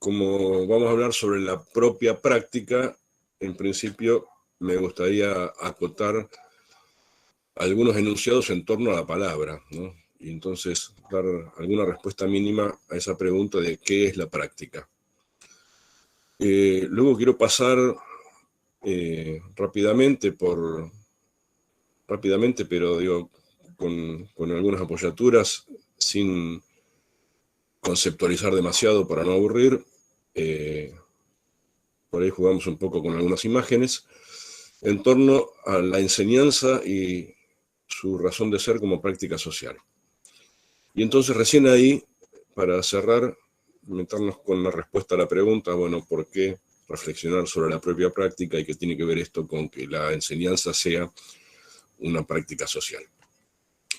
como vamos a hablar sobre la propia práctica, en principio me gustaría acotar algunos enunciados en torno a la palabra, ¿no? Y entonces dar alguna respuesta mínima a esa pregunta de qué es la práctica. Luego quiero pasar rápidamente, pero digo, con algunas apoyaturas, sin conceptualizar demasiado para no aburrir. Por ahí jugamos un poco con algunas imágenes, en torno a la enseñanza y su razón de ser como práctica social. Y entonces recién ahí, para cerrar, meternos con la respuesta a la pregunta, bueno, ¿por qué reflexionar sobre la propia práctica y qué tiene que ver esto con que la enseñanza sea una práctica social?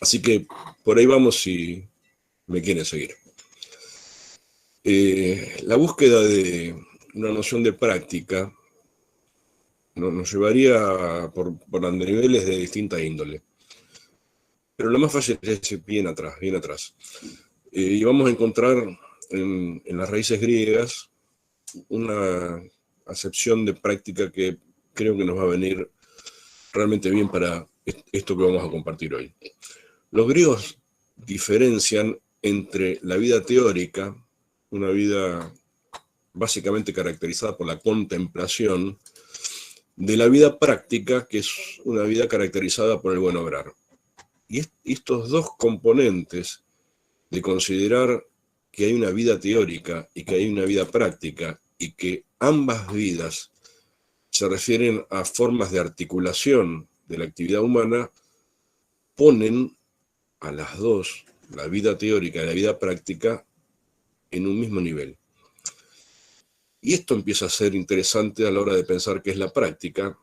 Así que por ahí vamos si me quieren seguir. La búsqueda de una noción de práctica nos llevaría por niveles de distinta índole. Pero lo más fácil es ir bien atrás, bien atrás. Y vamos a encontrar en las raíces griegas una acepción de práctica que creo que nos va a venir realmente bien para esto que vamos a compartir hoy. Los griegos diferencian entre la vida teórica, una vida básicamente caracterizada por la contemplación, de la vida práctica, que es una vida caracterizada por el buen obrar. Y estos dos componentes de considerar que hay una vida teórica y que hay una vida práctica y que ambas vidas se refieren a formas de articulación de la actividad humana, ponen a las dos, la vida teórica y la vida práctica, en un mismo nivel. Y esto empieza a ser interesante a la hora de pensar qué es la práctica,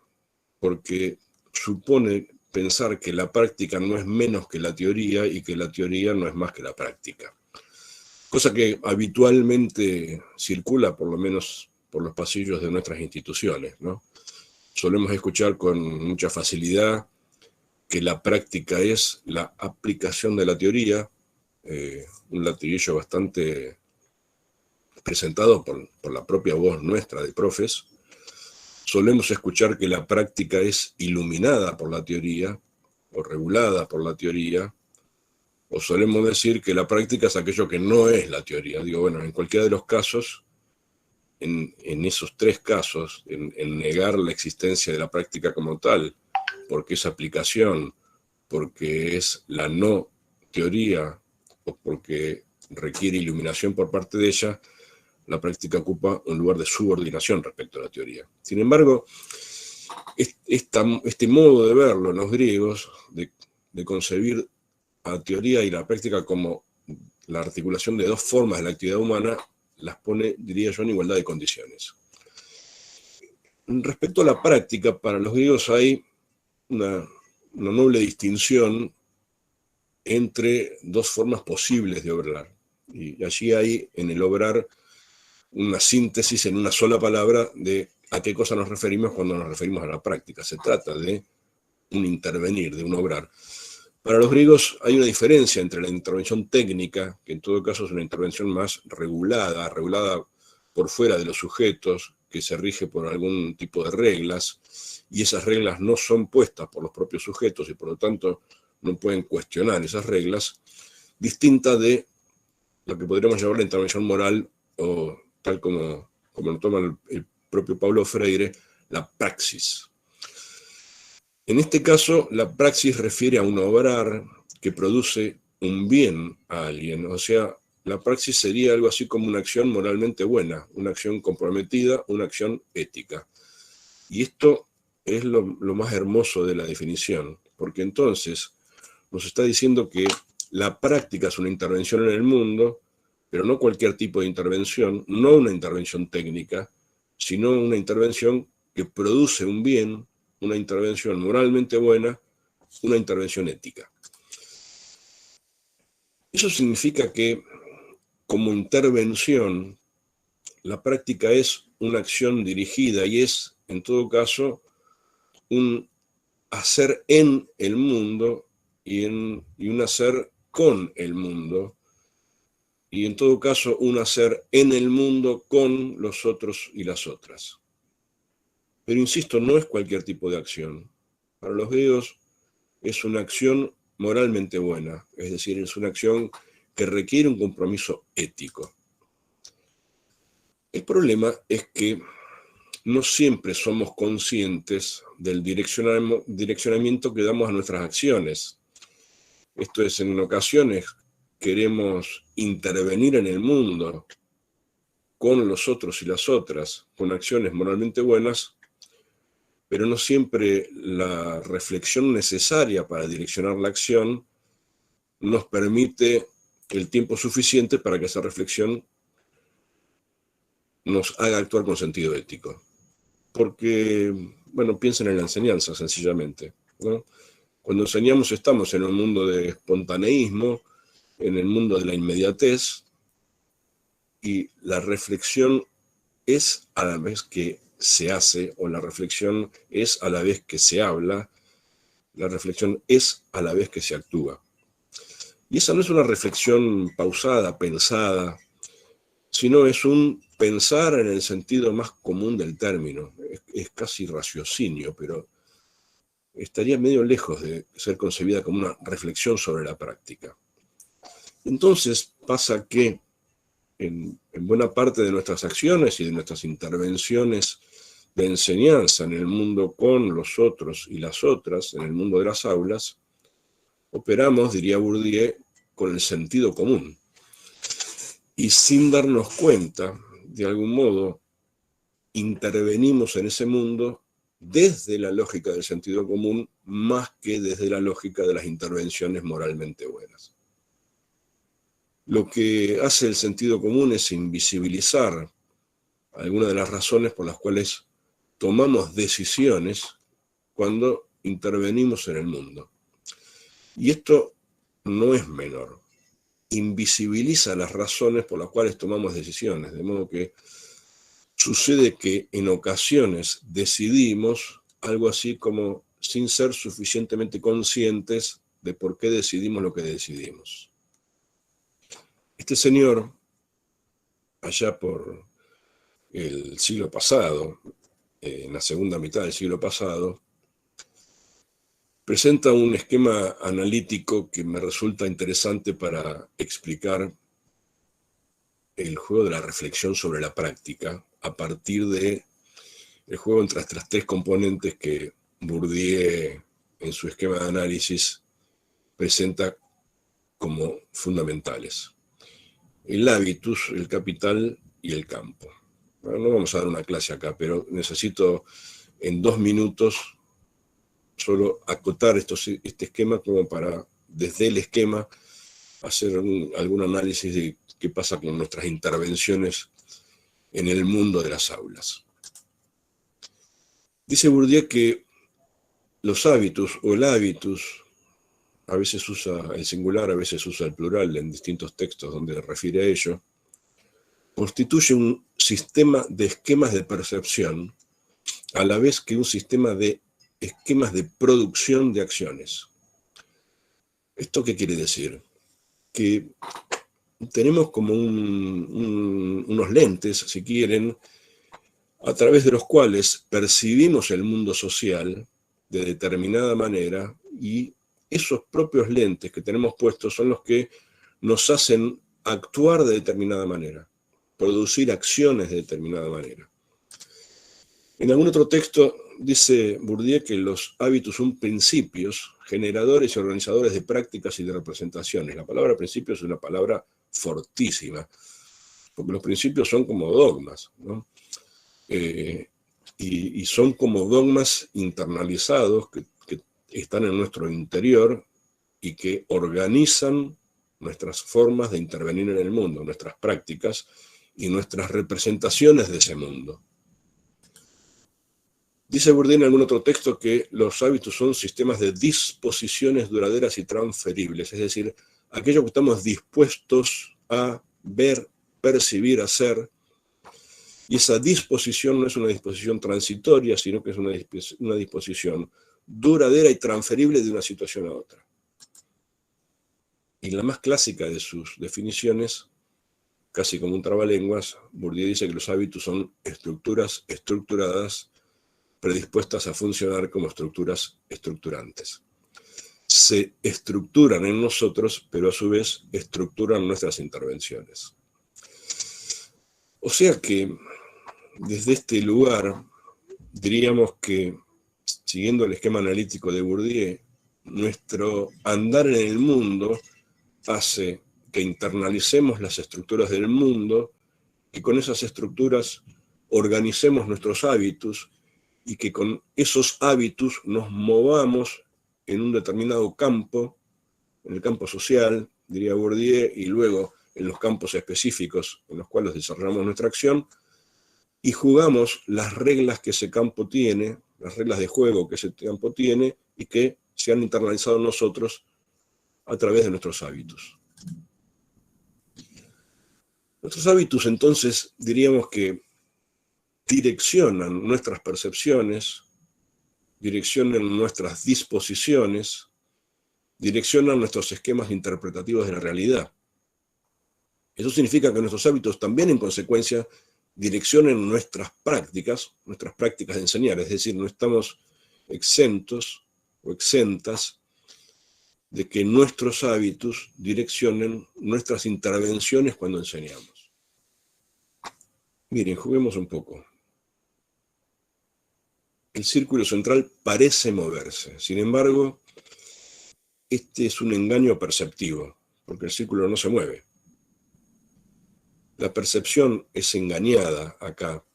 porque supone pensar que la práctica no es menos que la teoría y que la teoría no es más que la práctica. Cosa que habitualmente circula, por lo menos por los pasillos de nuestras instituciones, ¿no? Solemos escuchar con mucha facilidad que la práctica es la aplicación de la teoría, un latiguillo bastante presentado por la propia voz nuestra de profes. Solemos escuchar que la práctica es iluminada por la teoría o regulada por la teoría, o solemos decir que la práctica es aquello que no es la teoría. Digo, bueno, en cualquiera de los casos, en esos tres casos, en negar la existencia de la práctica como tal, porque es aplicación, porque es la no teoría, o porque requiere iluminación por parte de ella, la práctica ocupa un lugar de subordinación respecto a la teoría. Sin embargo, este modo de verlo en los griegos, de concebir a la teoría y la práctica como la articulación de dos formas de la actividad humana, las pone, diría yo, en igualdad de condiciones. Respecto a la práctica, para los griegos hay una noble distinción entre dos formas posibles de obrar. Y allí hay en el obrar una síntesis en una sola palabra de a qué cosa nos referimos cuando nos referimos a la práctica. Se trata de un intervenir, de un obrar. Para los griegos hay una diferencia entre la intervención técnica, que en todo caso es una intervención más regulada por fuera de los sujetos, que se rige por algún tipo de reglas, y esas reglas no son puestas por los propios sujetos y por lo tanto no pueden cuestionar esas reglas, distinta de lo que podríamos llamar la intervención moral, o tal como lo toma el propio Paulo Freire, la praxis. En este caso, la praxis refiere a un obrar que produce un bien a alguien. O sea, la praxis sería algo así como una acción moralmente buena, una acción comprometida, una acción ética. Y esto es lo más hermoso de la definición, porque entonces nos está diciendo que la práctica es una intervención en el mundo, pero no cualquier tipo de intervención, no una intervención técnica, sino una intervención que produce un bien, una intervención moralmente buena, una intervención ética. Eso significa que, como intervención, la práctica es una acción dirigida y es, en todo caso, un hacer en el mundo y un hacer con el mundo, y en todo caso un hacer en el mundo con los otros y las otras. Pero insisto, no es cualquier tipo de acción. Para los griegos es una acción moralmente buena, es decir, es una acción que requiere un compromiso ético. El problema es que no siempre somos conscientes del direccionamiento que damos a nuestras acciones. Esto es, en ocasiones queremos intervenir en el mundo con los otros y las otras, con acciones moralmente buenas, pero no siempre la reflexión necesaria para direccionar la acción nos permite el tiempo suficiente para que esa reflexión nos haga actuar con sentido ético. Porque, bueno, piensen en la enseñanza, sencillamente, ¿no? Cuando enseñamos estamos en un mundo de espontaneísmo, en el mundo de la inmediatez, y la reflexión es a la vez que se hace, o la reflexión es a la vez que se habla, la reflexión es a la vez que se actúa. Y esa no es una reflexión pausada, pensada, sino es un pensar en el sentido más común del término. Es casi raciocinio, pero estaría medio lejos de ser concebida como una reflexión sobre la práctica. Entonces pasa que en buena parte de nuestras acciones y de nuestras intervenciones de enseñanza en el mundo con los otros y las otras, en el mundo de las aulas, operamos, diría Bourdieu, con el sentido común. Y sin darnos cuenta, de algún modo, intervenimos en ese mundo desde la lógica del sentido común más que desde la lógica de las intervenciones moralmente buenas. Lo que hace el sentido común es invisibilizar algunas de las razones por las cuales tomamos decisiones cuando intervenimos en el mundo. Y esto no es menor. Invisibiliza las razones por las cuales tomamos decisiones, de modo que sucede que en ocasiones decidimos algo así como sin ser suficientemente conscientes de por qué decidimos lo que decidimos. Este señor, allá por el siglo pasado, en la segunda mitad del siglo pasado, presenta un esquema analítico que me resulta interesante para explicar el juego de la reflexión sobre la práctica a partir de el juego entre estas tres componentes que Bourdieu en su esquema de análisis presenta como fundamentales: el hábitus, el capital y el campo. Bueno, no vamos a dar una clase acá, pero necesito en 2 minutos solo acotar este esquema como para, desde el esquema, hacer algún análisis de qué pasa con nuestras intervenciones en el mundo de las aulas. Dice Bourdieu que los hábitus o el hábitus, a veces usa el singular, a veces usa el plural en distintos textos donde refiere a ello, constituye un sistema de esquemas de percepción a la vez que un sistema de esquemas de producción de acciones. ¿Esto qué quiere decir? Que tenemos como unos lentes, si quieren, a través de los cuales percibimos el mundo social de determinada manera, y esos propios lentes que tenemos puestos son los que nos hacen actuar de determinada manera, producir acciones de determinada manera. En algún otro texto dice Bourdieu que los hábitos son principios, generadores y organizadores de prácticas y de representaciones. La palabra principio es una palabra fortísima, porque los principios son como dogmas, ¿no? Y son como dogmas internalizados que están en nuestro interior y que organizan nuestras formas de intervenir en el mundo, nuestras prácticas y nuestras representaciones de ese mundo. Dice Bourdieu en algún otro texto que los hábitos son sistemas de disposiciones duraderas y transferibles, es decir, aquello que estamos dispuestos a ver, percibir, hacer. Y esa disposición no es una disposición transitoria, sino que es una disposición duradera y transferible de una situación a otra. Y la más clásica de sus definiciones casi como un trabalenguas, Bourdieu dice que los hábitos son estructuras estructuradas predispuestas a funcionar como estructuras estructurantes. Se estructuran en nosotros, pero a su vez estructuran nuestras intervenciones. O sea que, desde este lugar, diríamos que, siguiendo el esquema analítico de Bourdieu, nuestro andar en el mundo hace que internalicemos las estructuras del mundo, que con esas estructuras organicemos nuestros hábitos y que con esos hábitos nos movamos en un determinado campo, en el campo social, diría Bourdieu, y luego en los campos específicos en los cuales desarrollamos nuestra acción, y jugamos las reglas que ese campo tiene, las reglas de juego que ese campo tiene, y que se han internalizado en nosotros a través de nuestros hábitos. Nuestros hábitos, entonces, diríamos que direccionan nuestras percepciones, direccionan nuestras disposiciones, direccionan nuestros esquemas interpretativos de la realidad. Eso significa que nuestros hábitos también, en consecuencia, direccionen nuestras prácticas de enseñar, es decir, no estamos exentos o exentas de que nuestros hábitos direccionen nuestras intervenciones cuando enseñamos. Miren, juguemos un poco. El círculo central parece moverse, sin embargo, este es un engaño perceptivo, porque el círculo no se mueve. La percepción es engañada acá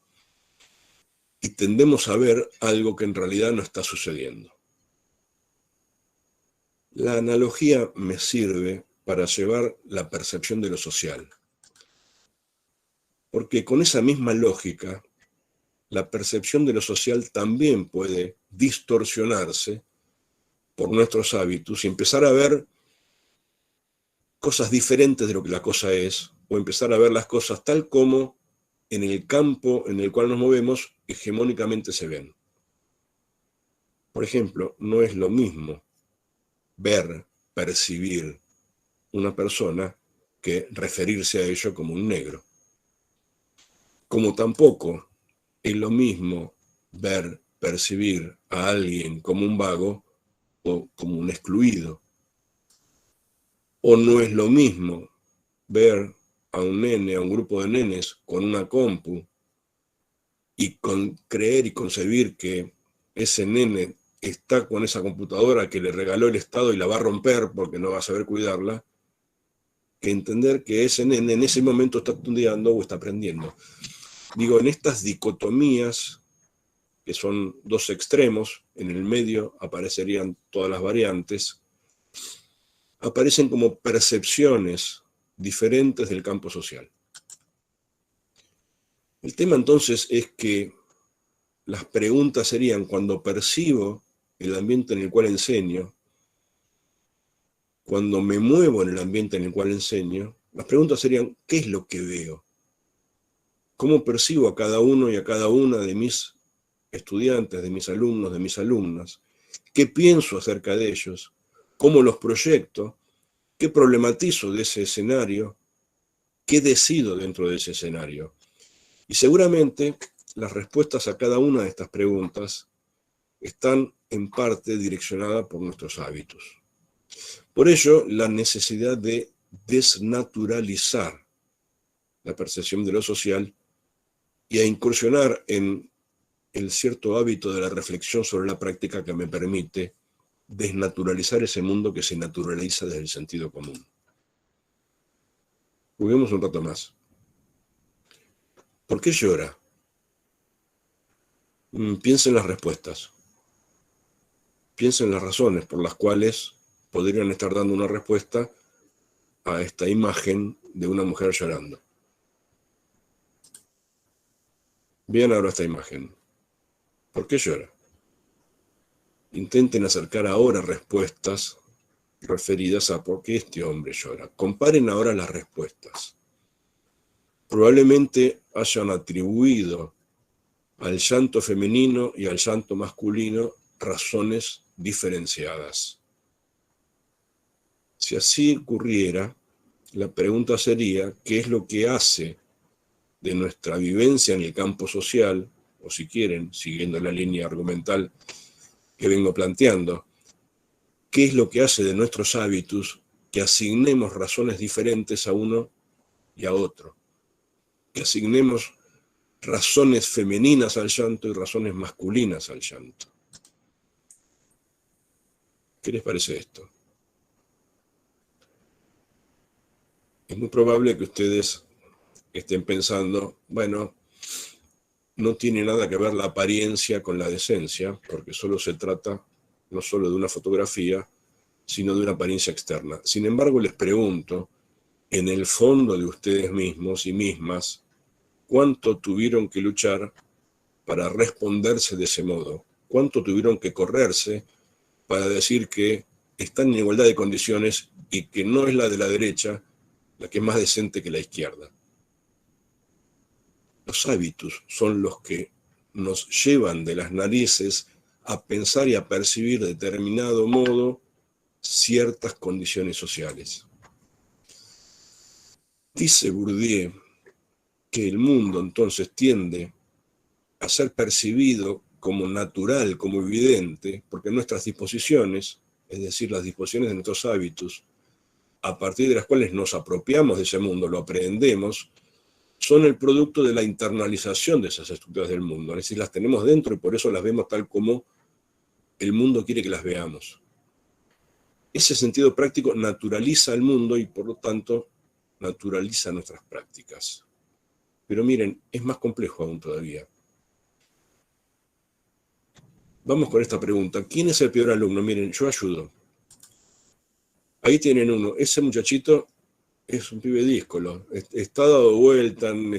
y tendemos a ver algo que en realidad no está sucediendo. La analogía me sirve para llevar la percepción de lo social, porque con esa misma lógica, la percepción de lo social también puede distorsionarse por nuestros hábitos y empezar a ver cosas diferentes de lo que la cosa es, o empezar a ver las cosas tal como en el campo en el cual nos movemos hegemónicamente se ven. Por ejemplo, no es lo mismo ver, percibir una persona que referirse a ello como un negro. Como tampoco es lo mismo ver, percibir a alguien como un vago o como un excluido. O no es lo mismo ver a un nene, a un grupo de nenes con una compu y creer y concebir que ese nene está con esa computadora que le regaló el Estado y la va a romper porque no va a saber cuidarla, que entender que ese nene en ese momento está estudiando o está aprendiendo. Digo, en estas dicotomías, que son dos extremos, en el medio aparecerían todas las variantes, aparecen como percepciones diferentes del campo social. El tema entonces es que las preguntas serían, cuando percibo el ambiente en el cual enseño, cuando me muevo en el ambiente en el cual enseño, las preguntas serían, ¿qué es lo que veo? ¿Cómo percibo a cada uno y a cada una de mis estudiantes, de mis alumnos, de mis alumnas? ¿Qué pienso acerca de ellos? ¿Cómo los proyecto? ¿Qué problematizo de ese escenario? ¿Qué decido dentro de ese escenario? Y seguramente las respuestas a cada una de estas preguntas están en parte direccionadas por nuestros hábitos. Por ello, la necesidad de desnaturalizar la percepción de lo social y a incursionar en el cierto hábito de la reflexión sobre la práctica que me permite desnaturalizar ese mundo que se naturaliza desde el sentido común. Juguemos un rato más. ¿Por qué llora? Piensa en las respuestas. Piensa en las razones por las cuales podrían estar dando una respuesta a esta imagen de una mujer llorando. Vean ahora esta imagen. ¿Por qué llora? Intenten acercar ahora respuestas referidas a por qué este hombre llora. Comparen ahora las respuestas. Probablemente hayan atribuido al llanto femenino y al llanto masculino razones diferenciadas. Si así ocurriera, la pregunta sería, ¿qué es lo que hace de nuestra vivencia en el campo social, o si quieren, siguiendo la línea argumental que vengo planteando, qué es lo que hace de nuestros hábitos que asignemos razones diferentes a uno y a otro, que asignemos razones femeninas al llanto y razones masculinas al llanto? ¿Qué les parece esto? Es muy probable que ustedes estén pensando, bueno, no tiene nada que ver la apariencia con la decencia, porque solo se trata no solo de una fotografía, sino de una apariencia externa. Sin embargo, les pregunto, en el fondo de ustedes mismos y mismas, ¿cuánto tuvieron que luchar para responderse de ese modo? ¿Cuánto tuvieron que correrse para decir que están en igualdad de condiciones y que no es la de la derecha la que es más decente que la izquierda? Los hábitos son los que nos llevan de las narices a pensar y a percibir de determinado modo ciertas condiciones sociales. Dice Bourdieu que el mundo entonces tiende a ser percibido como natural, como evidente, porque nuestras disposiciones, es decir, las disposiciones de nuestros hábitos, a partir de las cuales nos apropiamos de ese mundo, lo aprendemos, son el producto de la internalización de esas estructuras del mundo. Es decir, las tenemos dentro y por eso las vemos tal como el mundo quiere que las veamos. Ese sentido práctico naturaliza el mundo y por lo tanto naturaliza nuestras prácticas. Pero miren, es más complejo aún todavía. Vamos con esta pregunta. ¿Quién es el peor alumno? Miren, yo ayudo. Ahí tienen uno. Ese muchachito es un pibe díscolo. Está dado vuelta, no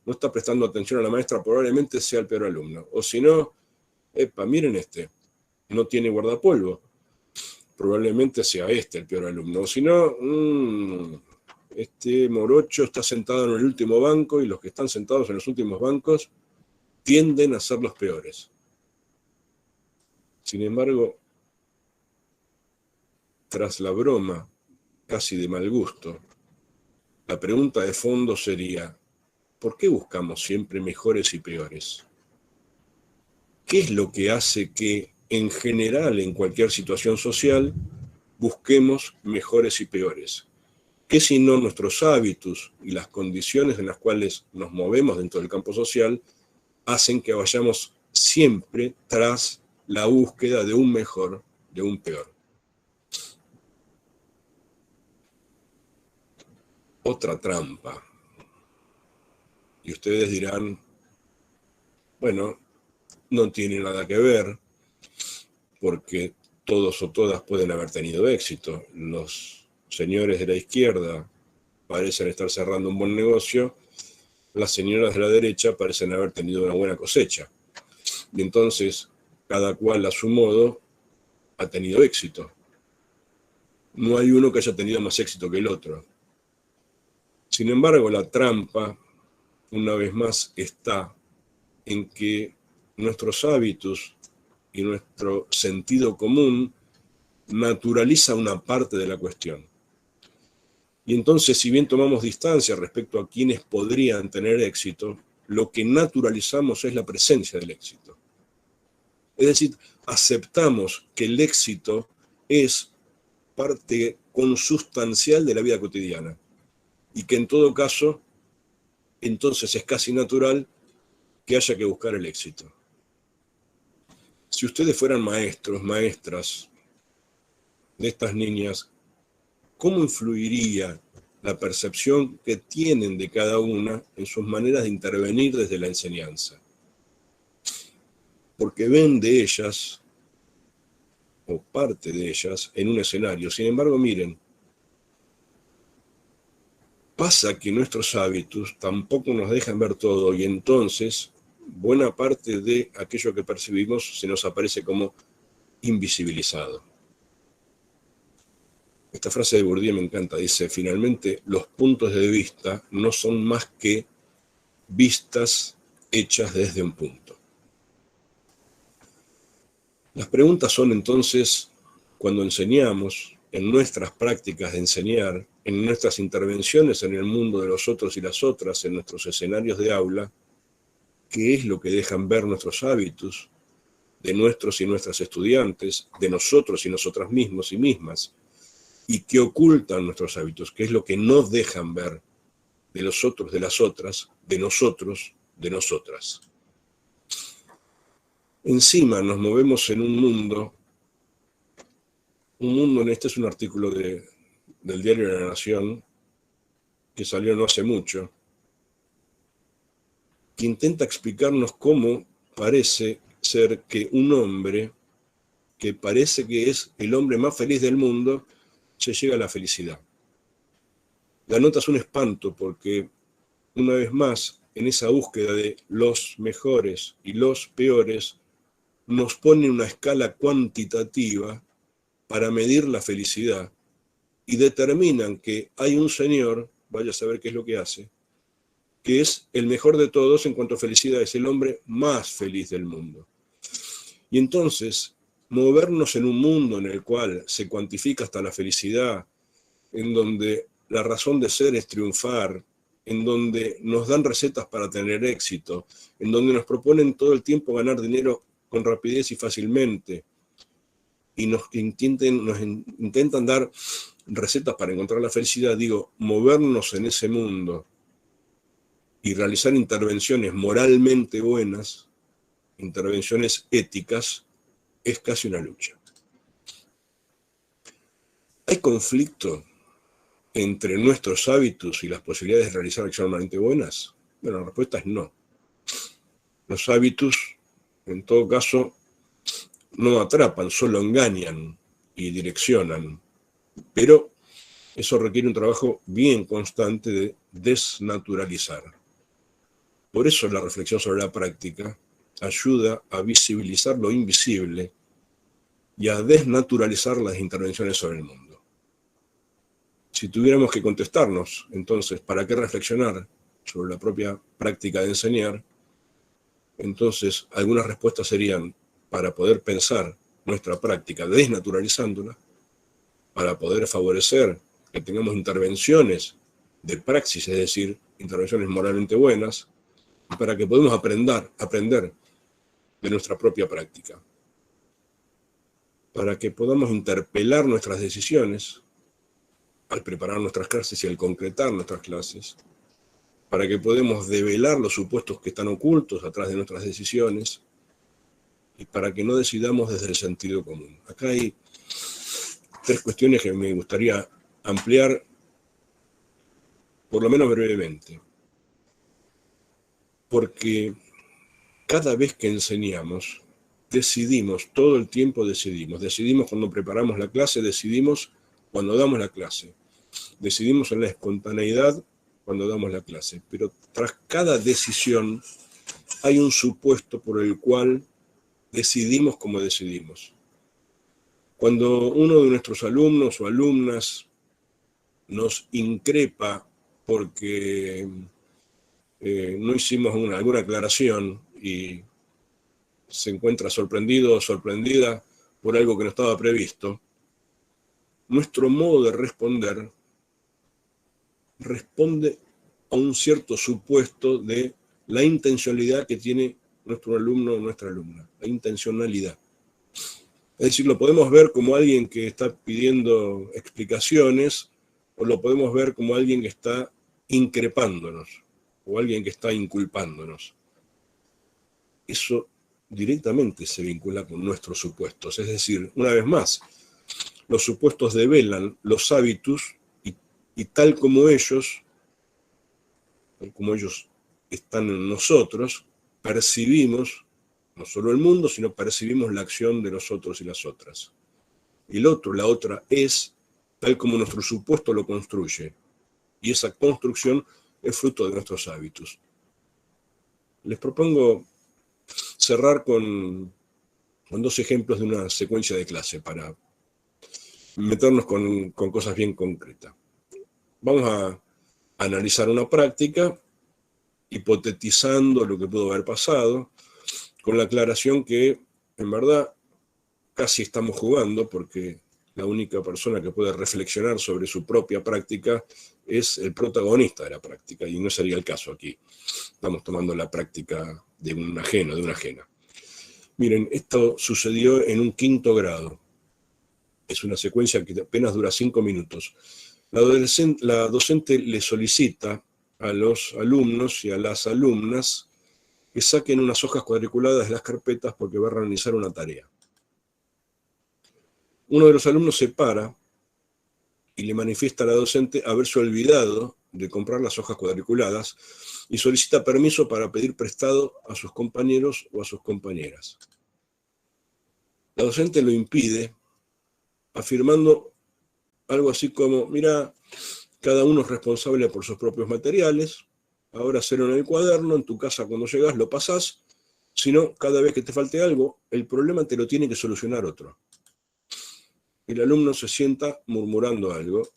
está prestando atención a la maestra, probablemente sea el peor alumno. O si no, miren este, no tiene guardapolvo. Probablemente sea este el peor alumno. O si no, este morocho está sentado en el último banco y los que están sentados en los últimos bancos tienden a ser los peores. Sin embargo, tras la broma, casi de mal gusto, la pregunta de fondo sería, ¿por qué buscamos siempre mejores y peores? ¿Qué es lo que hace que, en general, en cualquier situación social, busquemos mejores y peores? ¿Qué si no nuestros hábitos y las condiciones en las cuales nos movemos dentro del campo social hacen que vayamos siempre tras la búsqueda de un mejor, de un peor? Otra trampa. Y ustedes dirán, bueno, no tiene nada que ver, porque todos o todas pueden haber tenido éxito. Los señores de la izquierda parecen estar cerrando un buen negocio, las señoras de la derecha parecen haber tenido una buena cosecha. Y entonces, cada cual a su modo ha tenido éxito. No hay uno que haya tenido más éxito que el otro. Sin embargo, la trampa, una vez más, está en que nuestros hábitos y nuestro sentido común naturaliza una parte de la cuestión. Y entonces, si bien tomamos distancia respecto a quienes podrían tener éxito, lo que naturalizamos es la presencia del éxito. Es decir, aceptamos que el éxito es parte consustancial de la vida cotidiana y que en todo caso, entonces es casi natural que haya que buscar el éxito. Si ustedes fueran maestros, maestras de estas niñas, ¿cómo influiría la percepción que tienen de cada una en sus maneras de intervenir desde la enseñanza? Porque ven de ellas, o parte de ellas, en un escenario. Sin embargo, miren, pasa que nuestros hábitos tampoco nos dejan ver todo y entonces buena parte de aquello que percibimos se nos aparece como invisibilizado. Esta frase de Bourdieu me encanta, dice, finalmente los puntos de vista no son más que vistas hechas desde un punto. Las preguntas son entonces, cuando enseñamos, en nuestras prácticas de enseñar, en nuestras intervenciones en el mundo de los otros y las otras, en nuestros escenarios de aula, qué es lo que dejan ver nuestros hábitos, de nuestros y nuestras estudiantes, de nosotros y nosotras mismos y mismas, y qué ocultan nuestros hábitos, qué es lo que no dejan ver de los otros, de las otras, de nosotros, de nosotras. Encima nos movemos en un mundo, este es un artículo del Diario de la Nación, que salió no hace mucho, que intenta explicarnos cómo parece ser que un hombre, que parece que es el hombre más feliz del mundo, se llega a la felicidad. La nota es un espanto porque, una vez más, en esa búsqueda de los mejores y los peores, nos pone una escala cuantitativa para medir la felicidad y determinan que hay un señor, vaya a saber qué es lo que hace, que es el mejor de todos en cuanto a felicidad, es el hombre más feliz del mundo. Y entonces, movernos en un mundo en el cual se cuantifica hasta la felicidad, en donde la razón de ser es triunfar, en donde nos dan recetas para tener éxito, en donde nos proponen todo el tiempo ganar dinero con rapidez y fácilmente, y nos intentan dar recetas para encontrar la felicidad, digo, movernos en ese mundo y realizar intervenciones moralmente buenas, intervenciones éticas, es casi una lucha. ¿Hay conflicto entre nuestros hábitos y las posibilidades de realizar acciones moralmente buenas? Bueno, la respuesta es no. Los hábitos, en todo caso, no atrapan, solo engañan y direccionan. Pero eso requiere un trabajo bien constante de desnaturalizar. Por eso la reflexión sobre la práctica ayuda a visibilizar lo invisible y a desnaturalizar las intervenciones sobre el mundo. Si tuviéramos que contestarnos, entonces, ¿para qué reflexionar sobre la propia práctica de enseñar? Entonces, algunas respuestas serían para poder pensar nuestra práctica desnaturalizándola, para poder favorecer que tengamos intervenciones de praxis, es decir, intervenciones moralmente buenas, y para que podamos aprender de nuestra propia práctica, para que podamos interpelar nuestras decisiones al preparar nuestras clases y al concretar nuestras clases, para que podamos develar los supuestos que están ocultos atrás de nuestras decisiones y para que no decidamos desde el sentido común. Acá hay tres cuestiones que me gustaría ampliar, por lo menos brevemente, porque cada vez que enseñamos, decidimos, todo el tiempo decidimos cuando preparamos la clase, decidimos cuando damos la clase, decidimos en la espontaneidad cuando damos la clase, pero tras cada decisión hay un supuesto por el cual decidimos como decidimos. Cuando uno de nuestros alumnos o alumnas nos increpa porque no hicimos alguna aclaración y se encuentra sorprendido o sorprendida por algo que no estaba previsto, nuestro modo de responder responde a un cierto supuesto de la intencionalidad que tiene nuestro alumno o nuestra alumna, la intencionalidad. Es decir, lo podemos ver como alguien que está pidiendo explicaciones o lo podemos ver como alguien que está increpándonos o alguien que está inculpándonos. Eso directamente se vincula con nuestros supuestos. Es decir, una vez más, los supuestos develan los hábitos y tal como ellos están en nosotros, percibimos no solo el mundo, sino percibimos la acción de los otros y las otras. El otro, la otra, es tal como nuestro supuesto lo construye. Y esa construcción es fruto de nuestros hábitos. Les propongo cerrar con dos ejemplos de una secuencia de clase para meternos con cosas bien concretas. Vamos a analizar una práctica hipotetizando lo que pudo haber pasado, con la aclaración que en verdad casi estamos jugando porque la única persona que puede reflexionar sobre su propia práctica es el protagonista de la práctica, y no sería el caso aquí. Estamos tomando la práctica de un ajeno, de una ajena. Miren, esto sucedió en un 5º grado. Es una secuencia que apenas dura 5 minutos. La docente le solicita a los alumnos y a las alumnas que saquen unas hojas cuadriculadas de las carpetas porque va a realizar una tarea. Uno de los alumnos se para y le manifiesta a la docente haberse olvidado de comprar las hojas cuadriculadas y solicita permiso para pedir prestado a sus compañeros o a sus compañeras. La docente lo impide, afirmando algo así como: mira, cada uno es responsable por sus propios materiales, ahora cero en el cuaderno, en tu casa cuando llegas lo pasás, si no, cada vez que te falte algo, el problema te lo tiene que solucionar otro. El alumno se sienta murmurando algo,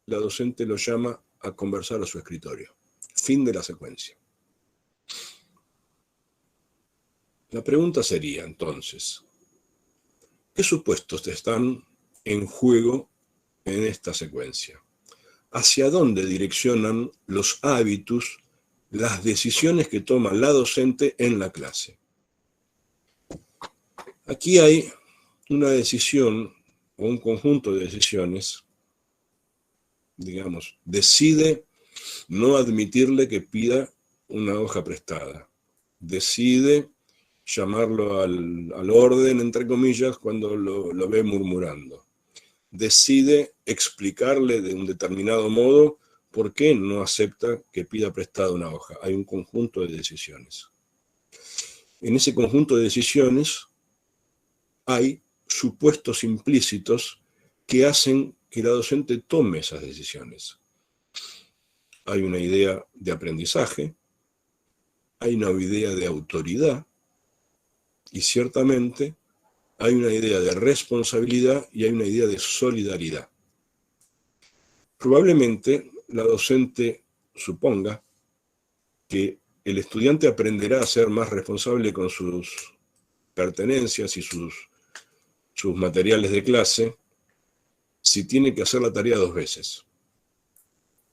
la docente lo llama a conversar a su escritorio. Fin de la secuencia. La pregunta sería entonces, ¿qué supuestos están en juego en esta secuencia? ¿Hacia dónde direccionan los hábitos, las decisiones que toma la docente en la clase? Aquí hay una decisión o un conjunto de decisiones. Digamos, decide no admitirle que pida una hoja prestada. Decide llamarlo al orden, entre comillas, cuando lo ve murmurando. Decide explicarle de un determinado modo por qué no acepta que pida prestada una hoja. Hay un conjunto de decisiones. En ese conjunto de decisiones hay supuestos implícitos que hacen que la docente tome esas decisiones. Hay una idea de aprendizaje, hay una idea de autoridad y ciertamente hay una idea de responsabilidad y hay una idea de solidaridad. Probablemente la docente suponga que el estudiante aprenderá a ser más responsable con sus pertenencias y sus materiales de clase si tiene que hacer la tarea 2 veces.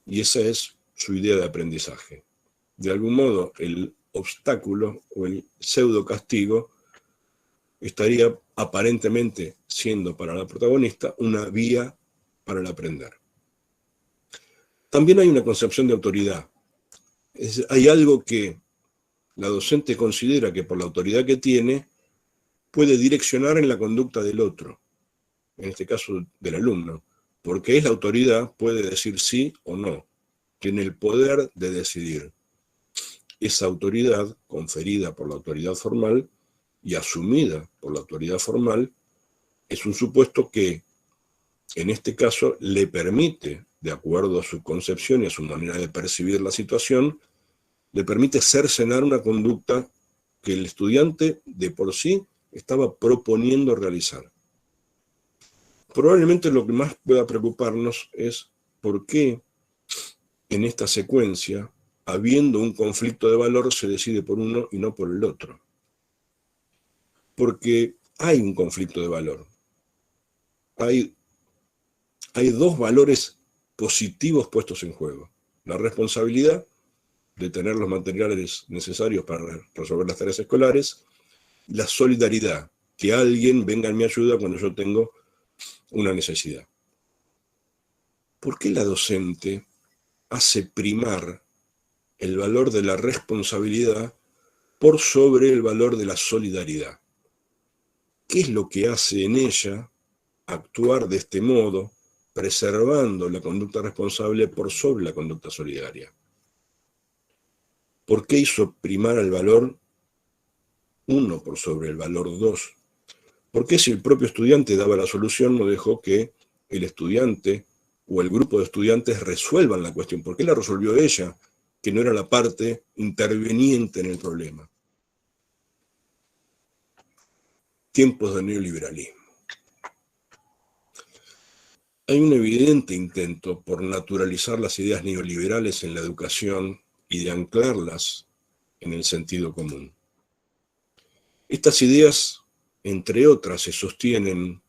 Y esa es su idea de aprendizaje. De algún modo, el obstáculo o el pseudo castigo estaría aparentemente siendo para la protagonista una vía para el aprender. También hay una concepción de autoridad. Hay algo que la docente considera que por la autoridad que tiene puede direccionar en la conducta del otro, en este caso del alumno, porque es la autoridad, puede decir sí o no, tiene el poder de decidir. Esa autoridad, conferida por la autoridad formal y asumida por la autoridad formal, es un supuesto que, en este caso, le permite, de acuerdo a su concepción y a su manera de percibir la situación, le permite cercenar una conducta que el estudiante de por sí estaba proponiendo realizar. Probablemente lo que más pueda preocuparnos es por qué en esta secuencia, habiendo un conflicto de valor, se decide por uno y no por el otro. Porque hay un conflicto de valor. Hay 2 valores positivos puestos en juego. La responsabilidad de tener los materiales necesarios para resolver las tareas escolares, y la solidaridad, que alguien venga en mi ayuda cuando yo tengo una necesidad. ¿Por qué la docente hace primar el valor de la responsabilidad por sobre el valor de la solidaridad? ¿Qué es lo que hace en ella actuar de este modo, preservando la conducta responsable por sobre la conducta solidaria? ¿Por qué hizo primar el valor 1 por sobre el valor 2? ¿Por qué si el propio estudiante daba la solución no dejó que el estudiante o el grupo de estudiantes resuelvan la cuestión? ¿Por qué la resolvió ella, que no era la parte interveniente en el problema? Tiempos de neoliberalismo. Hay un evidente intento por naturalizar las ideas neoliberales en la educación y de anclarlas en el sentido común. Estas ideas, entre otras, se sostienen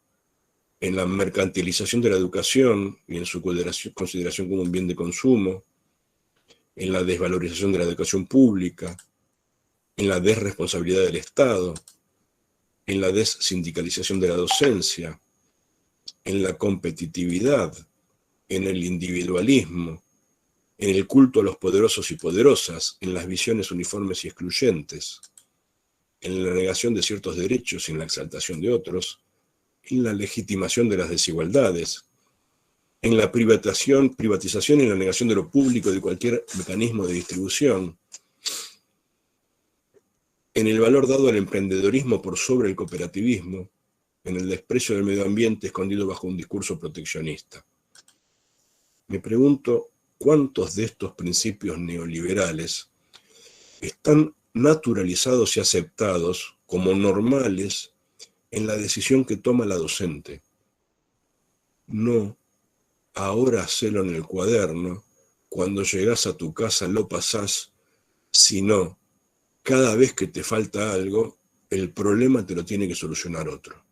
en la mercantilización de la educación y en su consideración como un bien de consumo, en la desvalorización de la educación pública, en la desresponsabilidad del Estado, en la dessindicalización de la docencia, en la competitividad, en el individualismo, en el culto a los poderosos y poderosas, en las visiones uniformes y excluyentes, en la negación de ciertos derechos y en la exaltación de otros, en la legitimación de las desigualdades, en la privatización y en la negación de lo público de cualquier mecanismo de distribución, en el valor dado al emprendedorismo por sobre el cooperativismo, en el desprecio del medio ambiente escondido bajo un discurso proteccionista. Me pregunto cuántos de estos principios neoliberales están naturalizados y aceptados como normales en la decisión que toma la docente. No, ahora hacelo en el cuaderno, cuando llegás a tu casa lo pasás, sino cada vez que te falta algo, el problema te lo tiene que solucionar otro.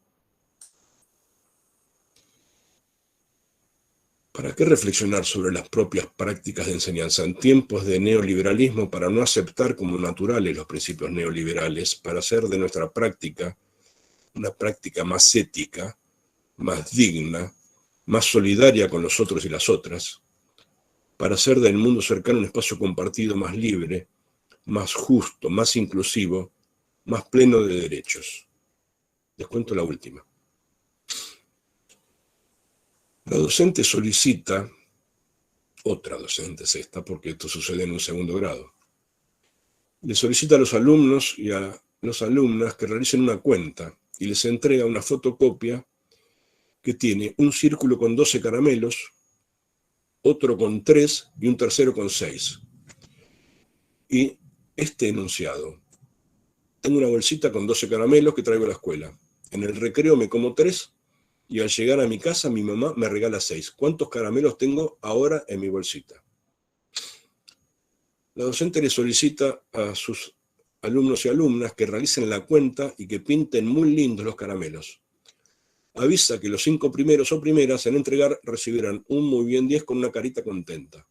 ¿Para qué reflexionar sobre las propias prácticas de enseñanza en tiempos de neoliberalismo para no aceptar como naturales los principios neoliberales, para hacer de nuestra práctica una práctica más ética, más digna, más solidaria con los otros y las otras, para hacer del mundo cercano un espacio compartido más libre, más justo, más inclusivo, más pleno de derechos? Les cuento la última. La docente solicita, otra docente es esta, porque esto sucede en un segundo grado, le solicita a los alumnos y a las alumnas que realicen una cuenta y les entrega una fotocopia que tiene un círculo con 12 caramelos, otro con 3 y un tercero con 6. Y este enunciado: tengo una bolsita con 12 caramelos que traigo a la escuela. En el recreo me como 3 y al llegar a mi casa mi mamá me regala 6. ¿Cuántos caramelos tengo ahora en mi bolsita? La docente le solicita a sus alumnos y alumnas que realicen la cuenta y que pinten muy lindos los caramelos. Avisa que los 5 primeros o primeras en entregar recibirán un muy bien 10 con una carita contenta.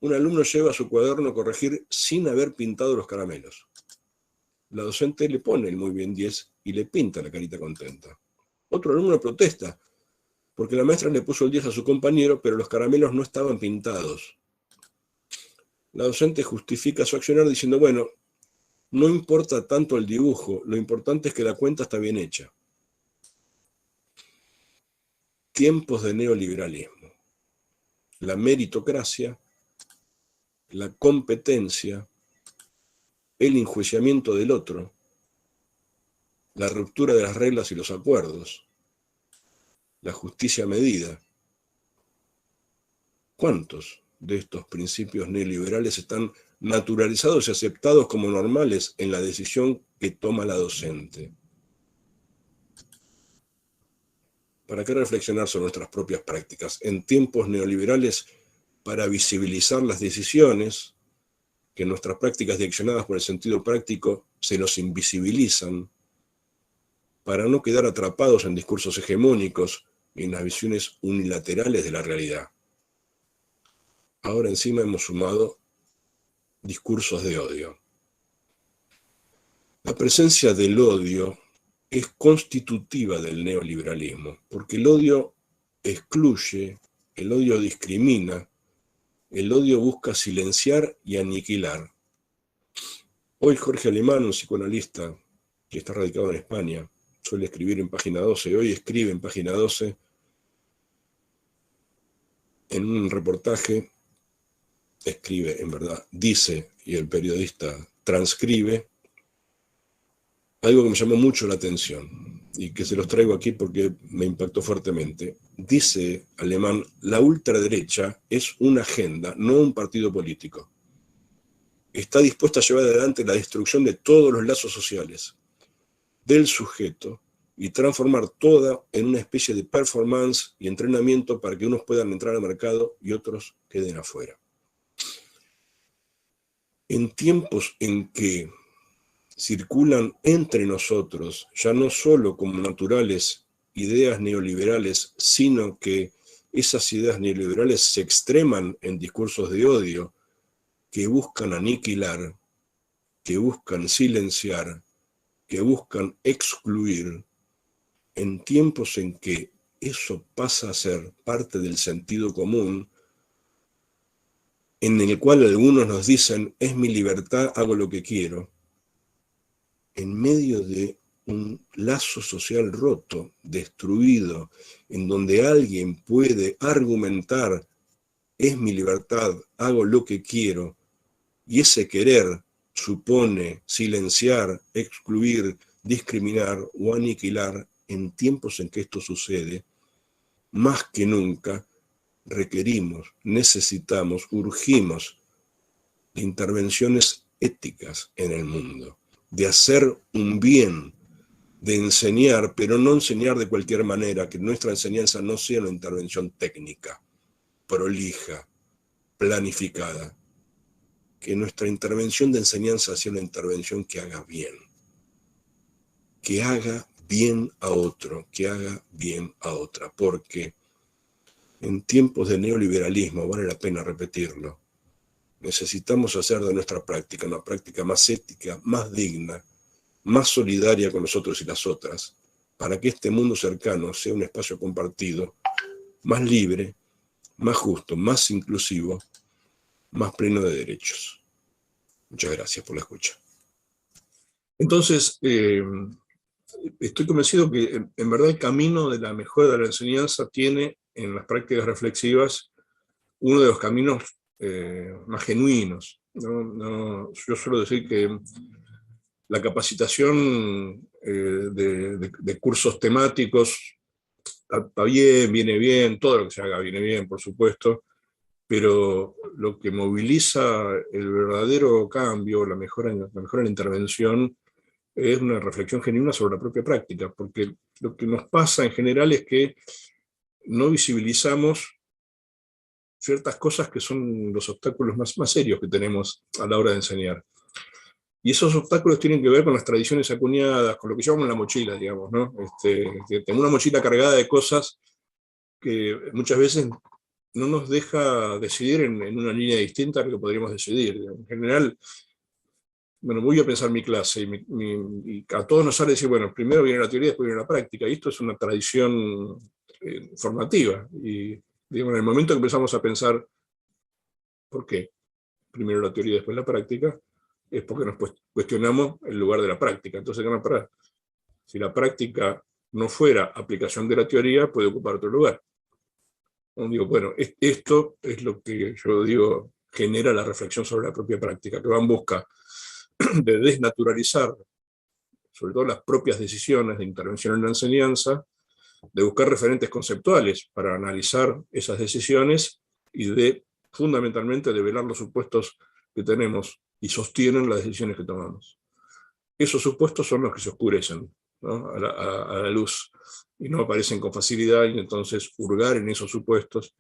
Un alumno lleva su cuaderno a corregir sin haber pintado los caramelos. La docente le pone el muy bien 10 y le pinta la carita contenta. Otro alumno protesta porque la maestra le puso el 10 a su compañero, pero los caramelos no estaban pintados. La docente justifica su accionar diciendo, bueno, no importa tanto el dibujo, lo importante es que la cuenta está bien hecha. Tiempos de neoliberalismo. La meritocracia, la competencia, el enjuiciamiento del otro, la ruptura de las reglas y los acuerdos, la justicia medida. ¿Cuántos de estos principios neoliberales están naturalizados y aceptados como normales en la decisión que toma la docente? ¿Para qué reflexionar sobre nuestras propias prácticas en tiempos neoliberales para visibilizar las decisiones que en nuestras prácticas direccionadas por el sentido práctico se nos invisibilizan, para no quedar atrapados en discursos hegemónicos y en las visiones unilaterales de la realidad? Ahora encima hemos sumado discursos de odio. La presencia del odio es constitutiva del neoliberalismo, porque el odio excluye, el odio discrimina, el odio busca silenciar y aniquilar. Hoy Jorge Alemán, un psicoanalista que está radicado en España, suele escribir en Página 12, hoy escribe en Página 12, en un reportaje, escribe, en verdad, dice, y el periodista transcribe, algo que me llamó mucho la atención y que se los traigo aquí porque me impactó fuertemente. Dice Alemán, la ultraderecha es una agenda, no un partido político. Está dispuesta a llevar adelante la destrucción de todos los lazos sociales, del sujeto, y transformar toda en una especie de performance y entrenamiento para que unos puedan entrar al mercado y otros queden afuera. En tiempos en que circulan entre nosotros, ya no solo como naturales ideas neoliberales, sino que esas ideas neoliberales se extreman en discursos de odio que buscan aniquilar, que buscan silenciar, que buscan excluir, en tiempos en que eso pasa a ser parte del sentido común, en el cual algunos nos dicen, es mi libertad, hago lo que quiero, en medio de un lazo social roto, destruido, en donde alguien puede argumentar, es mi libertad, hago lo que quiero, y ese querer supone silenciar, excluir, discriminar o aniquilar, en tiempos en que esto sucede, más que nunca requerimos, necesitamos, urgimos de intervenciones éticas en el mundo, de hacer un bien, de enseñar, pero no enseñar de cualquier manera, que nuestra enseñanza no sea una intervención técnica, prolija, planificada, que nuestra intervención de enseñanza sea una intervención que haga bien a otro, que haga bien a otra, porque en tiempos de neoliberalismo, vale la pena repetirlo, necesitamos hacer de nuestra práctica una práctica más ética, más digna, más solidaria con nosotros y las otras, para que este mundo cercano sea un espacio compartido, más libre, más justo, más inclusivo, más pleno de derechos. Muchas gracias por la escucha. Entonces, estoy convencido que en verdad el camino de la mejora de la enseñanza tiene en las prácticas reflexivas uno de los caminos más genuinos. Yo suelo decir que la capacitación de cursos temáticos está bien, viene bien, todo lo que se haga viene bien, por supuesto, pero lo que moviliza el verdadero cambio, la mejora en la intervención, es una reflexión genuina sobre la propia práctica, porque lo que nos pasa en general es que no visibilizamos ciertas cosas que son los obstáculos más serios que tenemos a la hora de enseñar. Y esos obstáculos tienen que ver con las tradiciones acuñadas, con lo que llamamos la mochila, digamos, ¿no? Que tengo una mochila cargada de cosas que muchas veces no nos deja decidir en una línea distinta a lo que podríamos decidir. En general, bueno, voy a pensar mi clase y a todos nos sale decir, bueno, primero viene la teoría, después viene la práctica, y esto es una tradición formativa. Y digamos, en el momento que empezamos a pensar, ¿por qué? Primero la teoría, después la práctica, es porque nos cuestionamos el lugar de la práctica. Entonces, no, pará. Si la práctica no fuera aplicación de la teoría, puede ocupar otro lugar. Digo, bueno, esto es lo que yo digo genera la reflexión sobre la propia práctica, que va en busca de desnaturalizar, sobre todo las propias decisiones de intervención en la enseñanza, de buscar referentes conceptuales para analizar esas decisiones y fundamentalmente, de velar los supuestos que tenemos y sostienen las decisiones que tomamos. Esos supuestos son los que se oscurecen, ¿no? a la luz y no aparecen con facilidad, y entonces hurgar en esos supuestos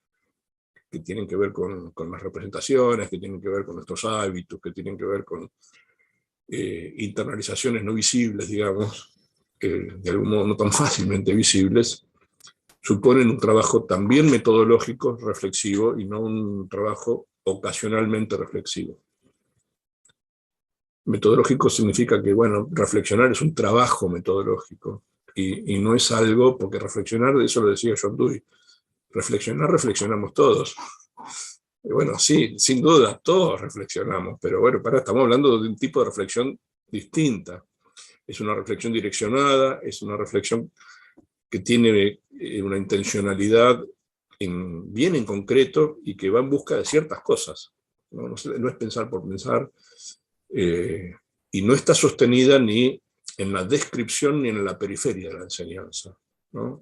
que tienen que ver con las representaciones, que tienen que ver con nuestros hábitos, que tienen que ver con internalizaciones no visibles, digamos, de algún modo no tan fácilmente visibles, suponen un trabajo también metodológico, reflexivo, y no un trabajo ocasionalmente reflexivo. Metodológico significa que, bueno, reflexionar es un trabajo metodológico, y no es algo, porque reflexionar, eso lo decía John Dewey, reflexionamos todos. Y bueno, sí, sin duda, todos reflexionamos, pero bueno, estamos hablando de un tipo de reflexión distinta. Es una reflexión direccionada, es una reflexión que tiene una intencionalidad bien en concreto y que va en busca de ciertas cosas. No es pensar por pensar, y no está sostenida ni en la descripción ni en la periferia de la enseñanza, ¿no?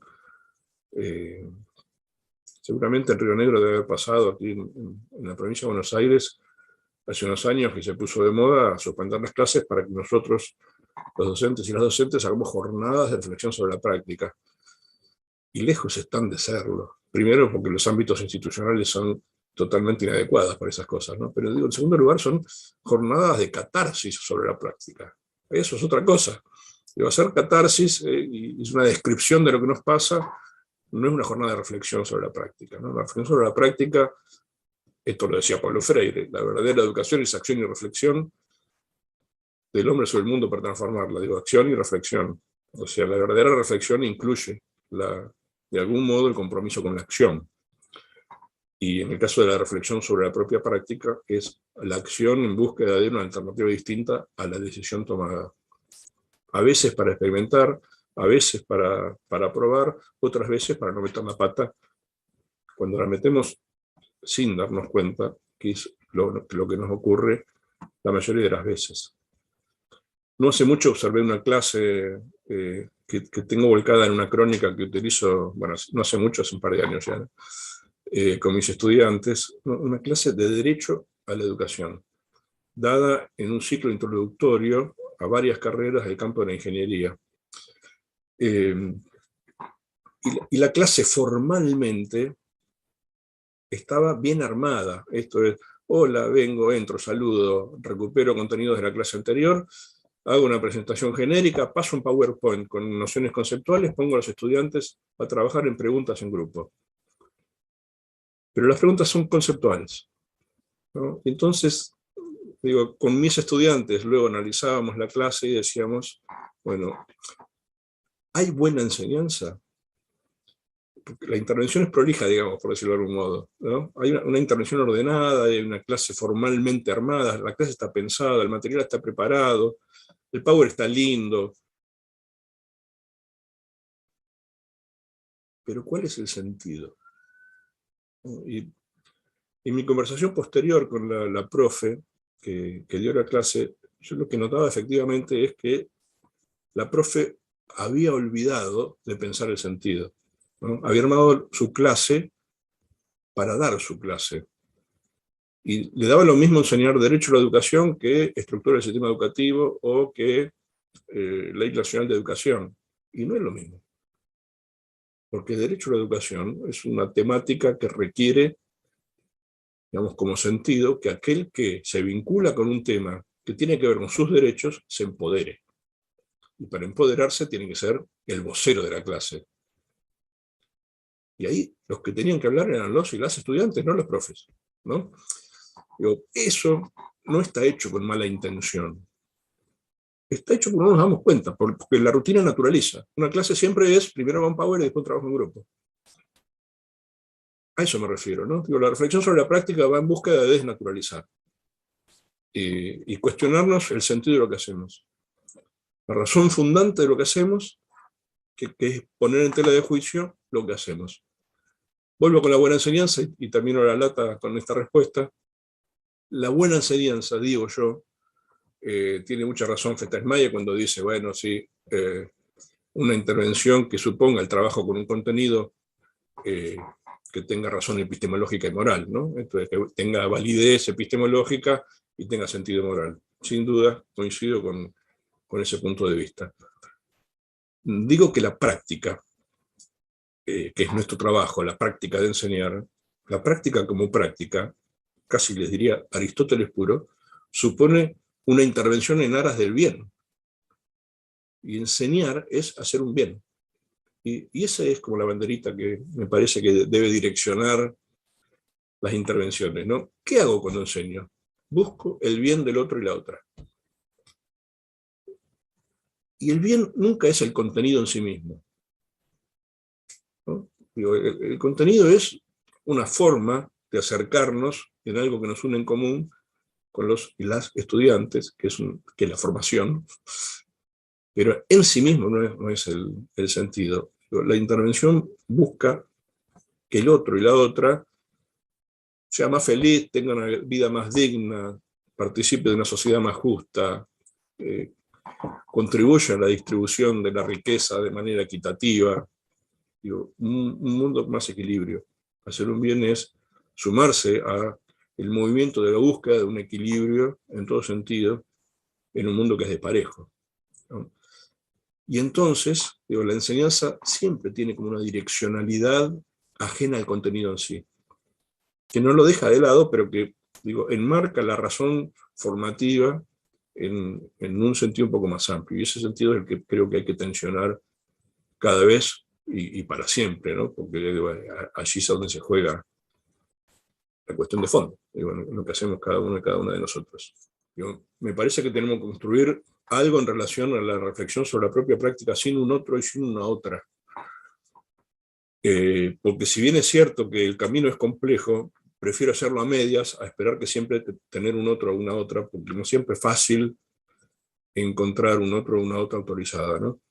Seguramente en Río Negro debe haber pasado, aquí en la provincia de Buenos Aires, hace unos años que se puso de moda suspender las clases para que nosotros, los docentes y las docentes, hagamos jornadas de reflexión sobre la práctica. Y lejos están de serlo. Primero porque los ámbitos institucionales son totalmente inadecuados para esas cosas, ¿no? Pero digo, en segundo lugar, son jornadas de catarsis sobre la práctica. Eso es otra cosa. Digo, hacer catarsis y es una descripción de lo que nos pasa, no es una jornada de reflexión sobre la práctica, ¿no? La reflexión sobre la práctica, esto lo decía Paulo Freire, la verdadera educación es acción y reflexión del hombre sobre el mundo para transformarla. Digo, acción y reflexión. O sea, la verdadera reflexión incluye, de algún modo, el compromiso con la acción. Y en el caso de la reflexión sobre la propia práctica, es la acción en búsqueda de una alternativa distinta a la decisión tomada. A veces para experimentar, a veces para probar, otras veces para no meter la pata cuando la metemos sin darnos cuenta, que es lo que nos ocurre la mayoría de las veces. No hace mucho observé una clase que tengo volcada en una crónica que utilizo, bueno, no hace mucho, hace un par de años ya, ¿no? Con mis estudiantes, una clase de Derecho a la Educación, dada en un ciclo introductorio a varias carreras del campo de la ingeniería. Y la clase formalmente estaba bien armada. Esto es, hola, vengo, entro, saludo, recupero contenidos de la clase anterior, hago una presentación genérica, paso un PowerPoint con nociones conceptuales, pongo a los estudiantes a trabajar en preguntas en grupo. Pero las preguntas son conceptuales, ¿no? Entonces, digo, con mis estudiantes luego analizábamos la clase y decíamos, bueno, ¿hay buena enseñanza? Porque la intervención es prolija, digamos, por decirlo de algún modo, ¿no? Hay una intervención ordenada, hay una clase formalmente armada, la clase está pensada, el material está preparado, el Power está lindo. Pero ¿cuál es el sentido? Y en mi conversación posterior con la profe que dio la clase, yo lo que notaba efectivamente es que la profe había olvidado de pensar el sentido, ¿no? Había armado su clase para dar su clase. Y le daba lo mismo enseñar derecho a la educación que estructura del sistema educativo o que ley nacional de educación. Y no es lo mismo. Porque derecho a la educación es una temática que requiere, digamos, como sentido, que aquel que se vincula con un tema que tiene que ver con sus derechos se empodere. Y para empoderarse tiene que ser el vocero de la clase. Y ahí los que tenían que hablar eran los y las estudiantes, no los profes, ¿no? Digo, eso no está hecho con mala intención. Está hecho porque no nos damos cuenta, porque la rutina naturaliza. Una clase siempre es, primero va un power y después trabajo en grupo. A eso me refiero, ¿no? Digo, la reflexión sobre la práctica va en búsqueda de desnaturalizar y cuestionarnos el sentido de lo que hacemos. La razón fundante de lo que hacemos, que es poner en tela de juicio lo que hacemos. Vuelvo con la buena enseñanza y termino la lata con esta respuesta. La buena enseñanza, digo yo, tiene mucha razón Fetesmayer cuando dice, bueno, sí, una intervención que suponga el trabajo con un contenido que tenga razón epistemológica y moral, ¿no? Entonces, que tenga validez epistemológica y tenga sentido moral. Sin duda, coincido con ese punto de vista. Digo que la práctica, que es nuestro trabajo, la práctica de enseñar, la práctica como práctica, casi les diría Aristóteles puro, supone una intervención en aras del bien. Y enseñar es hacer un bien. Y esa es como la banderita que me parece que debe direccionar las intervenciones, ¿no? ¿Qué hago cuando enseño? Busco el bien del otro y la otra. Y el bien nunca es el contenido en sí mismo, ¿no? Digo, el contenido es una forma de acercarnos en algo que nos une en común con los y las estudiantes, que es la formación, pero en sí mismo no es el sentido. La intervención busca que el otro y la otra sea más feliz, tenga una vida más digna, participe de una sociedad más justa, contribuya a la distribución de la riqueza de manera equitativa. Digo, un mundo con más equilibrio. Hacer un bien es sumarse a el movimiento de la búsqueda de un equilibrio en todo sentido en un mundo que es desparejo, ¿no? Y entonces, digo, la enseñanza siempre tiene como una direccionalidad ajena al contenido en sí, que no lo deja de lado, pero que, digo, enmarca la razón formativa en un sentido un poco más amplio. Y ese sentido es el que creo que hay que tensionar cada vez y para siempre, ¿no? Porque digo, allí es donde se juega la cuestión de fondo, digo, lo que hacemos cada uno y cada una de nosotros. Digo, me parece que tenemos que construir algo en relación a la reflexión sobre la propia práctica sin un otro y sin una otra. Porque si bien es cierto que el camino es complejo, prefiero hacerlo a medias a esperar que siempre tener un otro o una otra, porque no siempre es fácil encontrar un otro o una otra autorizada, ¿no?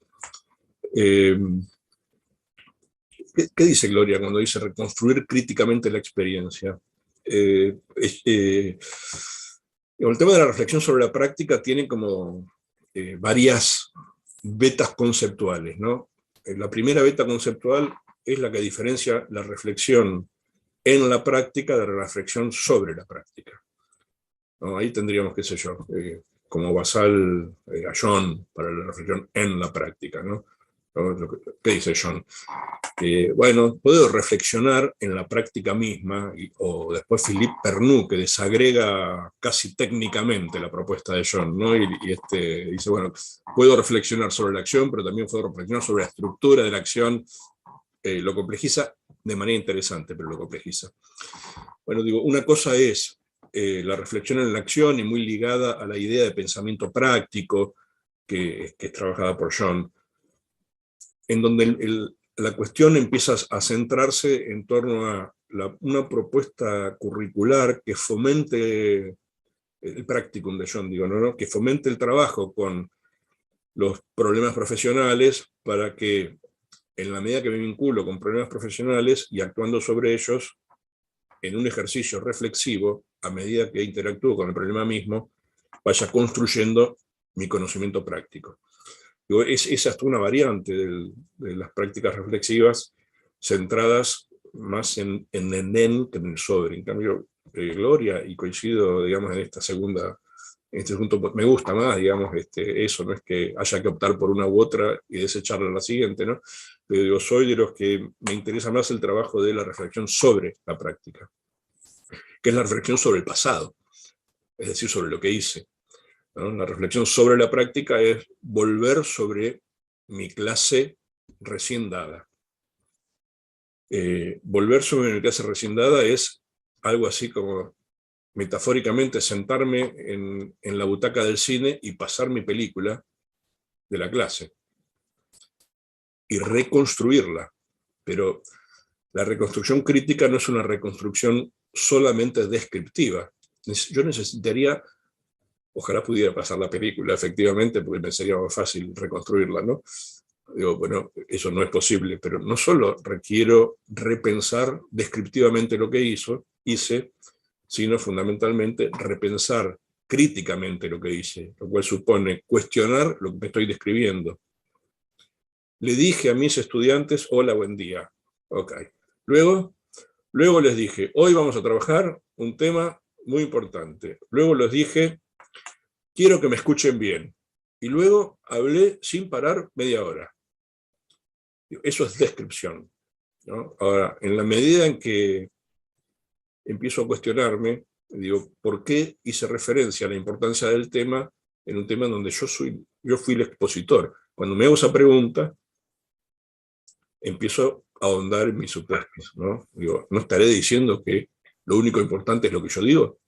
¿Qué dice Gloria cuando dice reconstruir críticamente la experiencia? El tema de la reflexión sobre la práctica tiene como varias vetas conceptuales, ¿no? La primera beta conceptual es la que diferencia la reflexión en la práctica de la reflexión sobre la práctica, ¿no? Ahí tendríamos, qué sé yo, como basal a John para la reflexión en la práctica, ¿no? ¿Qué dice John? Bueno, puedo reflexionar en la práctica misma, o después Philippe Pernoud, que desagrega casi técnicamente la propuesta de John, ¿no? Y dice, bueno, puedo reflexionar sobre la acción, pero también puedo reflexionar sobre la estructura de la acción, lo complejiza de manera interesante, pero lo complejiza. Bueno, digo, una cosa es la reflexión en la acción y muy ligada a la idea de pensamiento práctico que es trabajada por John, en donde la cuestión empieza a centrarse en torno a una propuesta curricular que fomente el practicum de John, digo, ¿no? Que fomente el trabajo con los problemas profesionales para que, en la medida que me vinculo con problemas profesionales y actuando sobre ellos, en un ejercicio reflexivo, a medida que interactúo con el problema mismo, vaya construyendo mi conocimiento práctico. Es hasta una variante de las prácticas reflexivas centradas más en el en que en el sobre. En cambio, Gloria, y coincido, digamos, en esta segunda, en este punto, me gusta más, digamos, eso, no es que haya que optar por una u otra y desecharla a la siguiente, ¿no? Pero digo, soy de los que me interesa más el trabajo de la reflexión sobre la práctica, que es la reflexión sobre el pasado, es decir, sobre lo que hice, ¿no? La reflexión sobre la práctica es volver sobre mi clase recién dada. Volver sobre mi clase recién dada es algo así como, metafóricamente, sentarme en la butaca del cine y pasar mi película de la clase y reconstruirla. Pero la reconstrucción crítica no es una reconstrucción solamente descriptiva. Yo necesitaría, ojalá pudiera pasar la película, efectivamente, porque me sería más fácil reconstruirla, ¿no? Digo, bueno, eso no es posible, pero no solo requiero repensar descriptivamente lo que hice, sino fundamentalmente repensar críticamente lo que hice, lo cual supone cuestionar lo que me estoy describiendo. Le dije a mis estudiantes, hola, buen día. Ok. Luego les dije, hoy vamos a trabajar un tema muy importante. Luego les dije, quiero que me escuchen bien. Y luego hablé sin parar media hora. Eso es descripción, ¿no? Ahora, en la medida en que empiezo a cuestionarme, digo, ¿por qué hice referencia a la importancia del tema en un tema en donde yo fui el expositor? Cuando me hago esa pregunta, empiezo a ahondar en mis supuestos, ¿no? Digo, ¿no estaré diciendo que lo único importante es lo que yo digo?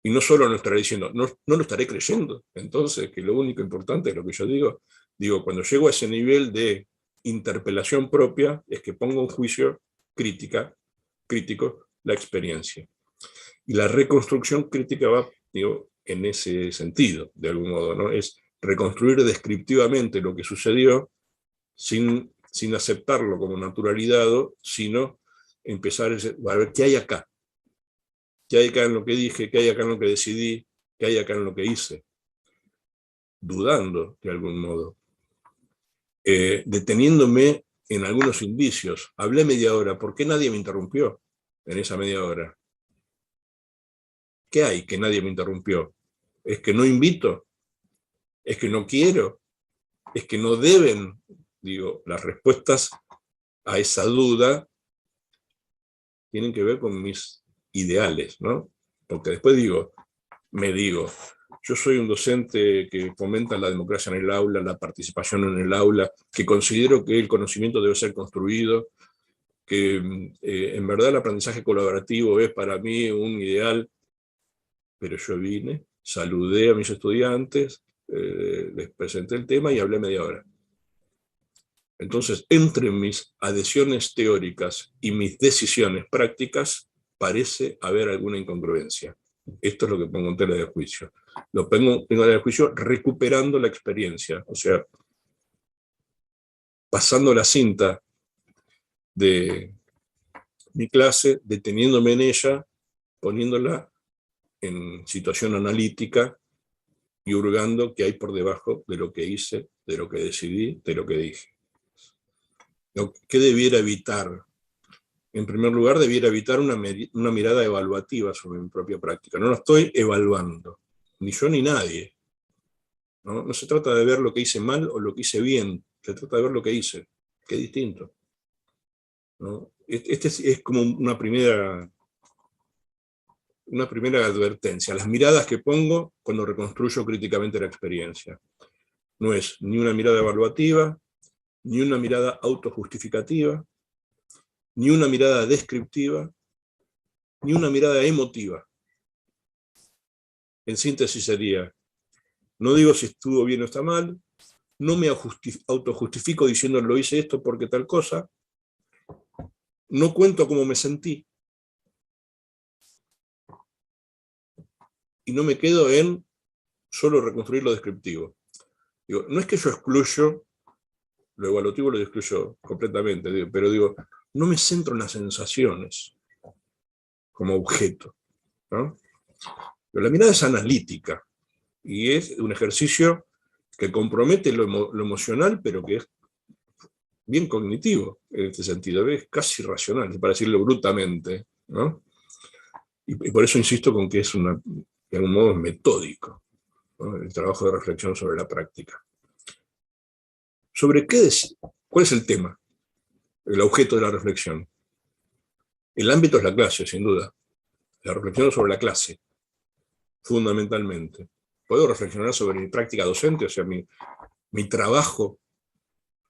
Y no solo no estaré diciendo, no lo estaré creyendo, entonces, que lo único importante es lo que yo digo. Digo, cuando llego a ese nivel de interpelación propia, es que pongo en juicio crítico la experiencia. Y la reconstrucción crítica va, digo, en ese sentido, de algún modo, ¿no? Es reconstruir descriptivamente lo que sucedió sin aceptarlo como naturalidad, sino empezar a ver qué hay acá. ¿Qué hay acá en lo que dije? ¿Qué hay acá en lo que decidí? ¿Qué hay acá en lo que hice? Dudando, de algún modo. Deteniéndome en algunos indicios. Hablé media hora. ¿Por qué nadie me interrumpió en esa media hora? ¿Qué hay que nadie me interrumpió? ¿Es que no invito? ¿Es que no quiero? ¿Es que no deben? Digo, las respuestas a esa duda tienen que ver con mis ideales, ¿no? Porque después me digo, Yo soy un docente que fomenta la democracia en el aula, la participación en el aula, que considero que el conocimiento debe ser construido, que en verdad el aprendizaje colaborativo es para mí un ideal, pero yo vine, saludé a mis estudiantes, les presenté el tema y hablé media hora. Entonces, entre mis adhesiones teóricas y mis decisiones prácticas, parece haber alguna incongruencia. Esto es lo que pongo en tela de juicio. Lo pongo en tela de juicio recuperando la experiencia, o sea, pasando la cinta de mi clase, deteniéndome en ella, poniéndola en situación analítica y hurgando qué hay por debajo de lo que hice, de lo que decidí, de lo que dije. ¿Qué debiera evitar? En primer lugar, debiera evitar una mirada evaluativa sobre mi propia práctica. No lo estoy evaluando, ni yo ni nadie. No se trata de ver lo que hice mal o lo que hice bien, se trata de ver lo que hice, que es distinto, ¿no? Este es como una primera advertencia. Las miradas que pongo cuando reconstruyo críticamente la experiencia. No es ni una mirada evaluativa, ni una mirada autojustificativa, ni una mirada descriptiva, ni una mirada emotiva. En síntesis sería, no digo si estuvo bien o está mal, no me autojustifico diciendo lo hice esto porque tal cosa, no cuento cómo me sentí, y no me quedo en solo reconstruir lo descriptivo. Digo, no es que yo excluyo, lo evaluativo lo excluyo completamente, pero digo, no me centro en las sensaciones como objeto, ¿no? Pero la mirada es analítica, y es un ejercicio que compromete lo emocional, pero que es bien cognitivo en este sentido, es casi racional, para decirlo brutamente, ¿no? Y por eso insisto con que es de algún modo metódico, ¿no? El trabajo de reflexión sobre la práctica. ¿Sobre cuál es el tema? El objeto de la reflexión. El ámbito es la clase, sin duda. La reflexión sobre la clase, fundamentalmente. Puedo reflexionar sobre mi práctica docente, o sea, mi trabajo,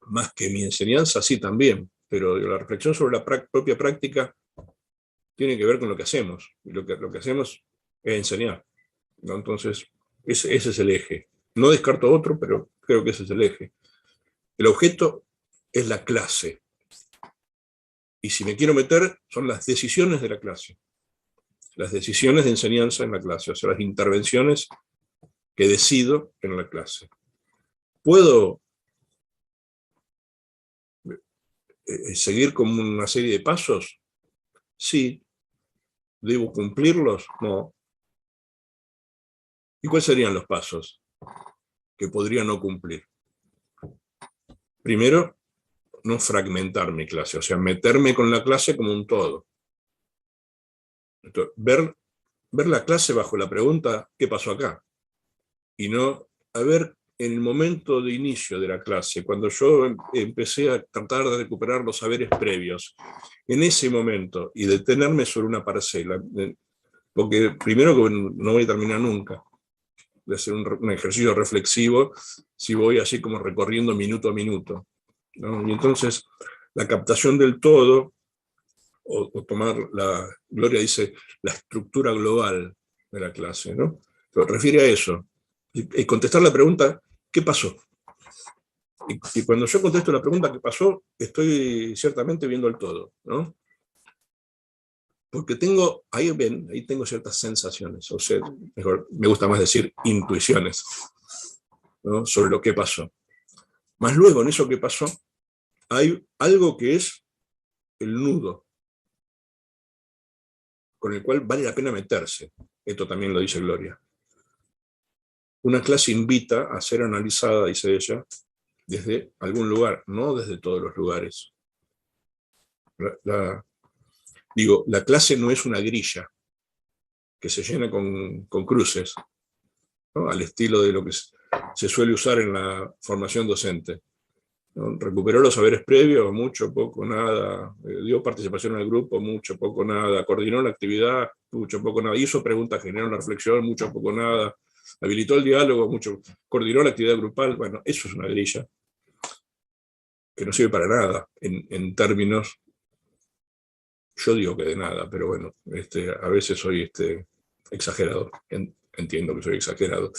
más que mi enseñanza, sí también, pero la reflexión sobre la propia práctica tiene que ver con lo que hacemos, y lo que hacemos es enseñar, ¿no? Entonces, ese es el eje. No descarto otro, pero creo que ese es el eje. El objeto es la clase, y si me quiero meter, son las decisiones de la clase, las decisiones de enseñanza en la clase, o sea, las intervenciones que decido en la clase. ¿Puedo seguir con una serie de pasos? Sí. ¿Debo cumplirlos? No. ¿Y cuáles serían los pasos que podría no cumplir? Primero, no fragmentar mi clase, o sea, meterme con la clase como un todo. Entonces, ver la clase bajo la pregunta, ¿qué pasó acá? Y no, a ver, en el momento de inicio de la clase, cuando yo empecé a tratar de recuperar los saberes previos, en ese momento, y detenerme sobre una parcela, porque primero que no voy a terminar nunca de hacer un ejercicio reflexivo si voy así como recorriendo minuto a minuto, ¿no? Y entonces la captación del todo, o tomar, Gloria dice, la estructura global de la clase, ¿no? Pero refiere a eso, y contestar la pregunta, ¿qué pasó? Y cuando yo contesto la pregunta ¿qué pasó? Estoy ciertamente viendo el todo, ¿no? Porque ahí tengo ciertas sensaciones, o sea, mejor, me gusta más decir intuiciones, ¿no? Sobre lo que pasó. Más luego, en eso que pasó, hay algo que es el nudo, con el cual vale la pena meterse. Esto también lo dice Gloria. Una clase invita a ser analizada, dice ella, desde algún lugar, no desde todos los lugares. La clase no es una grilla que se llena con cruces, ¿no? Al estilo de lo que se suele usar en la formación docente, ¿no? Recuperó los saberes previos, mucho, poco, nada. Dio participación en el grupo, mucho, poco, nada. Coordinó la actividad, mucho, poco, nada. Hizo preguntas, generó una reflexión, mucho, poco, nada. habilitó el diálogo, mucho, coordinó la actividad grupal. Bueno, eso es una grilla que no sirve para nada en términos, yo digo que de nada, pero bueno, a veces soy exagerado, entiendo que soy exagerado,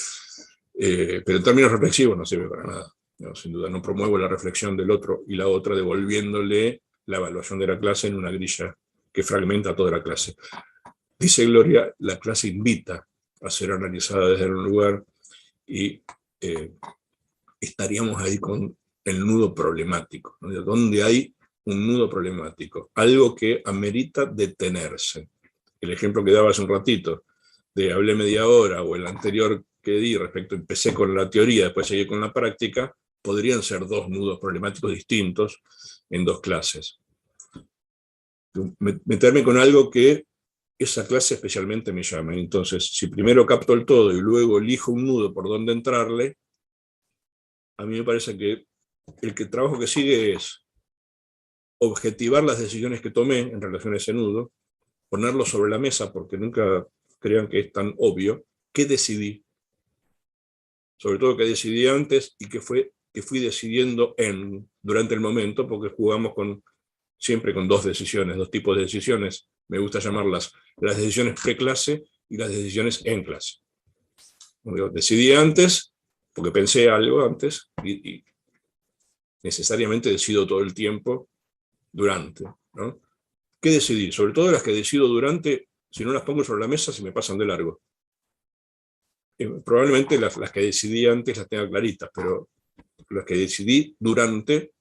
pero en términos reflexivos no sirve para nada. No, sin duda, no promuevo la reflexión del otro y la otra, devolviéndole la evaluación de la clase en una grilla que fragmenta toda la clase. Dice Gloria, la clase invita a ser analizada desde un lugar y estaríamos ahí con el nudo problemático, ¿no? Donde hay un nudo problemático, algo que amerita detenerse. El ejemplo que daba hace un ratito, de hablé media hora, o el anterior que di respecto, empecé con la teoría, después seguí con la práctica, podrían ser dos nudos problemáticos distintos en dos clases. Meterme con algo que esa clase especialmente me llama. Entonces, si primero capto el todo y luego elijo un nudo por donde entrarle, a mí me parece que el trabajo que sigue es objetivar las decisiones que tomé en relación a ese nudo, ponerlo sobre la mesa, porque nunca crean que es tan obvio, qué decidí, sobre todo qué decidí antes y qué fui decidiendo durante el momento, porque jugamos siempre con dos decisiones, dos tipos de decisiones. Me gusta llamarlas las decisiones pre-clase y las decisiones en clase. Decidí antes, porque pensé algo antes, y necesariamente decido todo el tiempo durante, ¿no? ¿Qué decidí? Sobre todo las que decido durante, si no las pongo sobre la mesa, se me pasan de largo. Probablemente las que decidí antes las tenga claritas, pero las que decidí durante,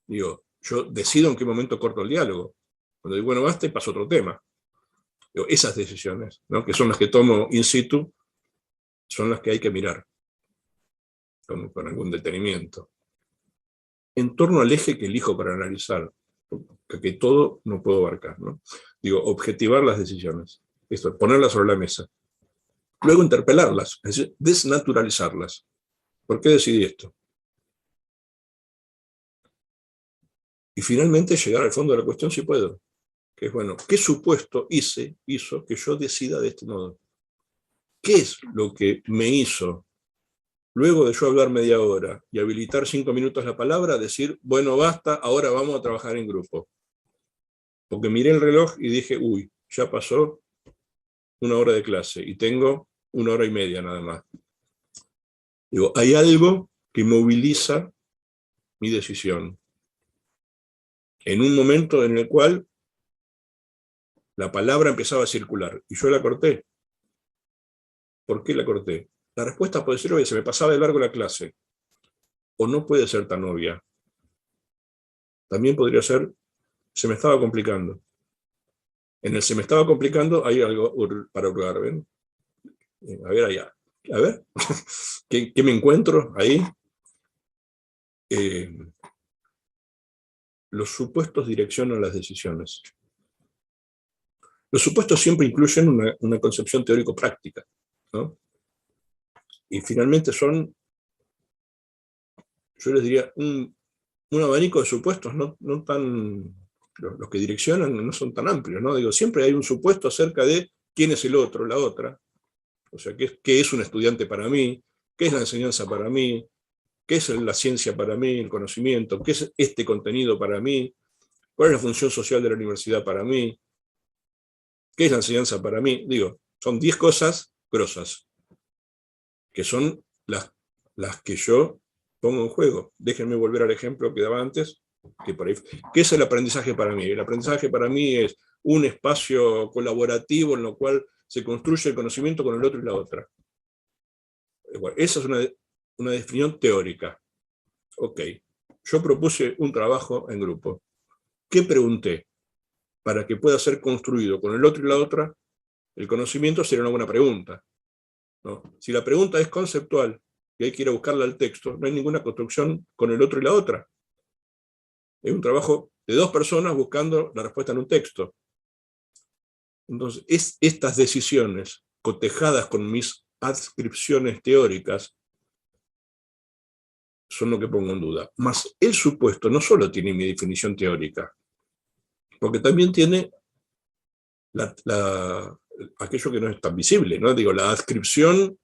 digo, yo decido en qué momento corto el diálogo. Cuando digo, bueno, basta, y paso a otro tema. Digo, esas decisiones, ¿no? Que son las que tomo in situ, son las que hay que mirar con algún detenimiento. En torno al eje que elijo para analizar, que todo no puedo abarcar, ¿no? Digo, objetivar las decisiones, esto, ponerlas sobre la mesa. Luego interpelarlas, es decir, desnaturalizarlas. ¿Por qué decidí esto? Y finalmente llegar al fondo de la cuestión si puedo. Que es, bueno, ¿qué supuesto hizo que yo decida de este modo? ¿Qué es lo que me hizo, luego de yo hablar media hora y habilitar 5 minutos la palabra, decir, bueno, basta, ahora vamos a trabajar en grupo? Porque miré el reloj y dije, uy, ya pasó 1 hora de clase y tengo 1 hora y media nada más. Digo, hay algo que moviliza mi decisión. En un momento en el cual la palabra empezaba a circular y yo la corté. ¿Por qué la corté? La respuesta puede ser obvia, se me pasaba de largo la clase. O no puede ser tan obvia. También podría ser, se me estaba complicando. En el se me estaba complicando hay algo para hurgar, ¿ven? A ver allá. A ver, ¿qué me encuentro ahí? Los supuestos direccionan las decisiones. Los supuestos siempre incluyen una concepción teórico-práctica, ¿no? Y finalmente son, yo les diría, un abanico de supuestos no tan, los que direccionan no son tan amplios, ¿no? Digo, siempre hay un supuesto acerca de quién es el otro, la otra, o sea, qué es un estudiante para mí, qué es la enseñanza para mí, qué es la ciencia para mí, el conocimiento, qué es este contenido para mí, cuál es la función social de la universidad para mí, qué es la enseñanza para mí. Digo, son 10 cosas grosas, que son las que yo pongo en juego. Déjenme volver al ejemplo que daba antes, que por ahí, ¿qué es el aprendizaje para mí? El aprendizaje para mí es un espacio colaborativo en lo cual se construye el conocimiento con el otro y la otra. Bueno, esa es una definición teórica. Ok, yo propuse un trabajo en grupo. ¿Qué pregunté? Para que pueda ser construido con el otro y la otra, el conocimiento sería una buena pregunta, ¿no? Si la pregunta es conceptual y hay que ir a buscarla al texto, no hay ninguna construcción con el otro y la otra. Es un trabajo de 2 personas buscando la respuesta en un texto. Entonces, estas decisiones cotejadas con mis adscripciones teóricas son lo que pongo en duda. Mas el supuesto no solo tiene mi definición teórica, porque también tiene aquello que no es tan visible, ¿no? Digo, la adscripción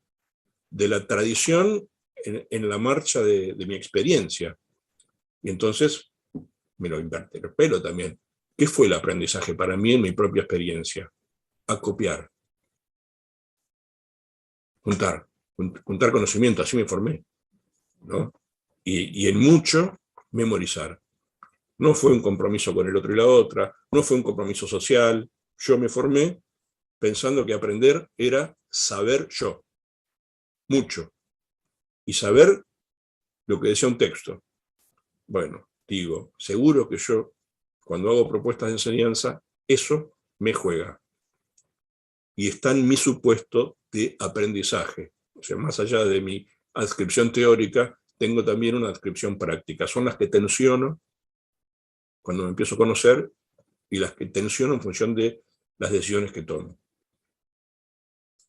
de la tradición en la marcha de mi experiencia. Y entonces me lo interpelo también. ¿Qué fue el aprendizaje para mí en mi propia experiencia? Acopiar, juntar conocimiento, así me formé, ¿no? Y en mucho, memorizar. No fue un compromiso con el otro y la otra, no fue un compromiso social. Yo me formé pensando que aprender era saber yo, mucho, y saber lo que decía un texto. Bueno, digo, seguro que yo, cuando hago propuestas de enseñanza, eso me juega. Y está en mi supuesto de aprendizaje. O sea, más allá de mi adscripción teórica, tengo también una adscripción práctica. Son las que tensiono cuando me empiezo a conocer y las que tensiono en función de las decisiones que tomo.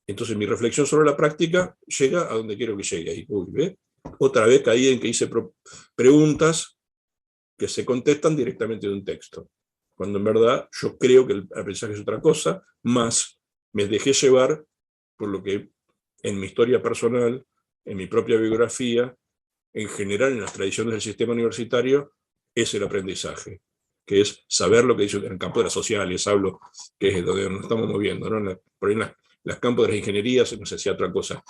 Entonces mi reflexión sobre la práctica llega a donde quiero que llegue. Ahí, ¿ve? Otra vez caí en que hice preguntas que se contestan directamente de un texto, cuando en verdad yo creo que el aprendizaje es otra cosa, más me dejé llevar por lo que en mi historia personal, en mi propia biografía, en general en las tradiciones del sistema universitario, es el aprendizaje, que es saber lo que dice en el campo de las sociales, hablo, que es donde nos estamos moviendo, ¿no? Por ahí en las campos de las ingenierías no se hacía otra cosa.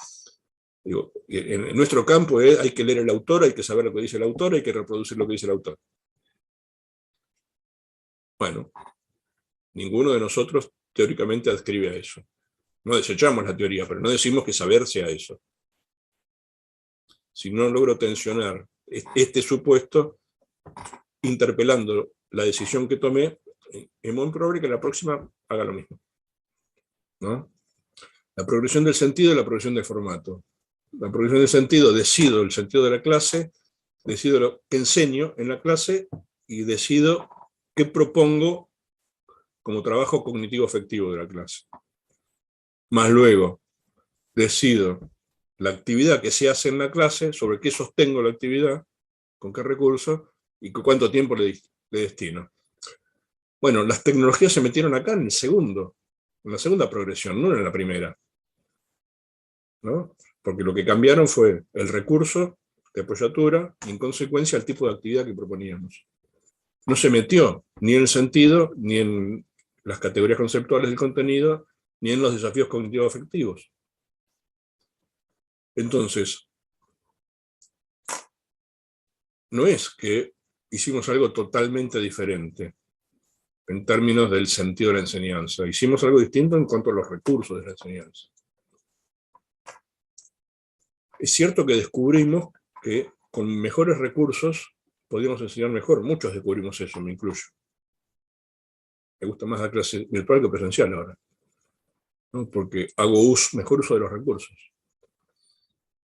Digo, en nuestro campo hay que leer el autor, hay que saber lo que dice el autor, hay que reproducir lo que dice el autor. Bueno, ninguno de nosotros teóricamente adscribe a eso. No desechamos la teoría, pero no decimos que saber sea eso. Si no logro tensionar este supuesto, interpelando la decisión que tomé, es muy probable que la próxima haga lo mismo, ¿no? La progresión del sentido y la progresión del formato. La progresión del sentido, decido el sentido de la clase, decido lo que enseño en la clase y decido qué propongo como trabajo cognitivo efectivo de la clase. Más luego, decido la actividad que se hace en la clase, sobre qué sostengo la actividad, con qué recursos y cuánto tiempo le destino. Bueno, las tecnologías se metieron acá en la segunda progresión, no en la primera, ¿no? Porque lo que cambiaron fue el recurso de apoyatura y en consecuencia el tipo de actividad que proponíamos. No se metió ni en el sentido, ni en las categorías conceptuales del contenido, ni en los desafíos cognitivos afectivos. Entonces, no es que hicimos algo totalmente diferente en términos del sentido de la enseñanza. Hicimos algo distinto en cuanto a los recursos de la enseñanza. Es cierto que descubrimos que con mejores recursos podíamos enseñar mejor. Muchos descubrimos eso, me incluyo. Me gusta más la clase virtual que presencial ahora, ¿no? Porque hago mejor uso de los recursos.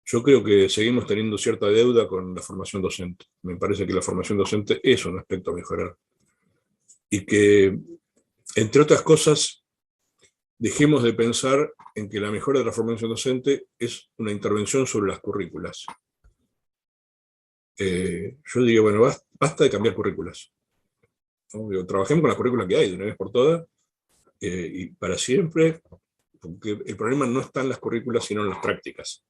Yo creo que seguimos teniendo cierta deuda con la formación docente. Me parece que la formación docente es un aspecto a mejorar. Y que, entre otras cosas, dejemos de pensar en que la mejora de la formación docente es una intervención sobre las currículas. Yo diría, bueno, basta de cambiar currículas, ¿no? Digo, trabajemos con las currículas que hay de una vez por todas y para siempre, porque el problema no está en las currículas, sino en las prácticas,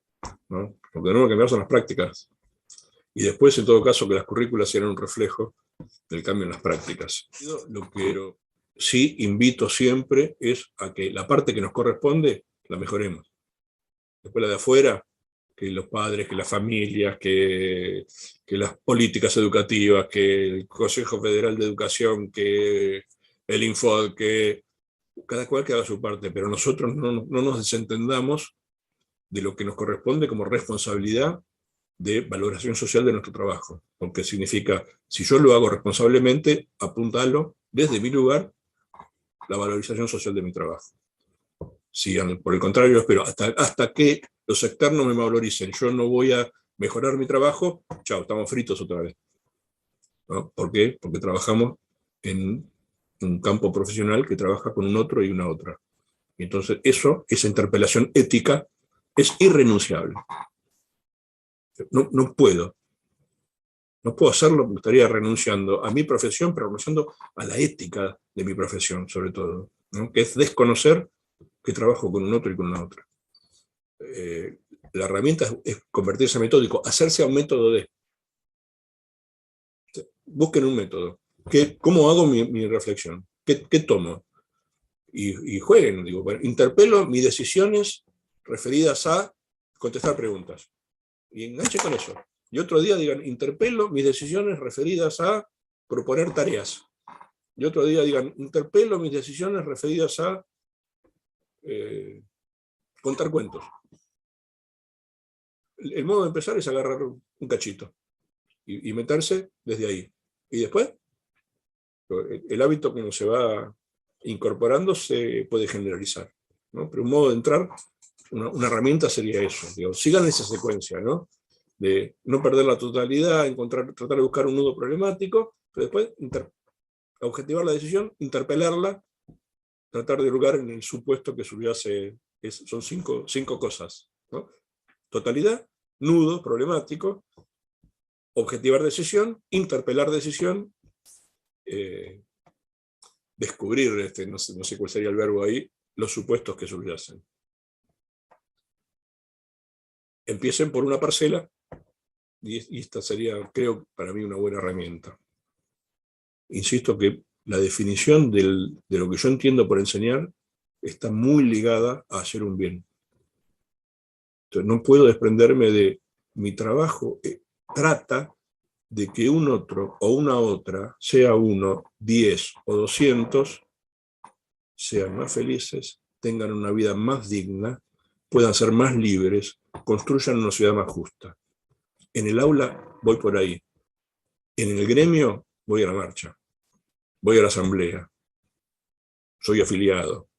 ¿no? Lo que tenemos que cambiar son las prácticas. Y después, en todo caso, que las currículas sean un reflejo del cambio en las prácticas. Lo que sí invito siempre es a que la parte que nos corresponde la mejoremos. Después la de afuera, que los padres, que las familias, que las políticas educativas, que el Consejo Federal de Educación, que el Infod, que cada cual que haga su parte, pero nosotros no nos desentendamos de lo que nos corresponde como responsabilidad de valoración social de nuestro trabajo, porque significa, si yo lo hago responsablemente, apuntalo desde mi lugar la valorización social de mi trabajo. Si por el contrario espero hasta que los externos me valoricen, yo no voy a mejorar mi trabajo, chao, estamos fritos otra vez, ¿no? ¿Por qué? Porque trabajamos en un campo profesional que trabaja con un otro y una otra. Y entonces esa interpelación ética es irrenunciable. No puedo hacerlo, me estaría renunciando a mi profesión, pero renunciando a la ética de mi profesión, sobre todo, ¿no? Que es desconocer que trabajo con un otro y con una otra. La herramienta es convertirse en metódico, hacerse a un método de. Busquen un método. ¿Cómo hago mi reflexión? ¿Qué tomo? Y jueguen, digo, bueno, interpelo mis decisiones referidas a contestar preguntas. Y enganche con eso. Y otro día digan, interpelo mis decisiones referidas a proponer tareas. Y otro día digan, interpelo mis decisiones referidas a contar cuentos. El modo de empezar es agarrar un cachito y meterse desde ahí. Y después, el hábito que uno se va incorporando se puede generalizar, ¿no? Pero un modo de entrar, una herramienta sería eso. Digo, sigan esa secuencia, ¿no? De no perder la totalidad, tratar de buscar un nudo problemático, pero después objetivar la decisión, interpelarla, tratar de hurgar en el supuesto que subyace, son cinco cosas, ¿no? Totalidad, nudo problemático, objetivar decisión, interpelar decisión, descubrir, no sé cuál sería el verbo ahí, los supuestos que subyacen. Empiecen por una parcela, y esta sería, creo, para mí una buena herramienta. Insisto que la definición de lo que yo entiendo por enseñar está muy ligada a hacer un bien. Entonces, no puedo desprenderme de mi trabajo. Trata de que un otro o una otra, sea 1, 10 o 200, sean más felices, tengan una vida más digna, puedan ser más libres, construyan una sociedad más justa. En el aula voy por ahí. En el gremio voy a la marcha. Voy a la asamblea. Soy afiliado.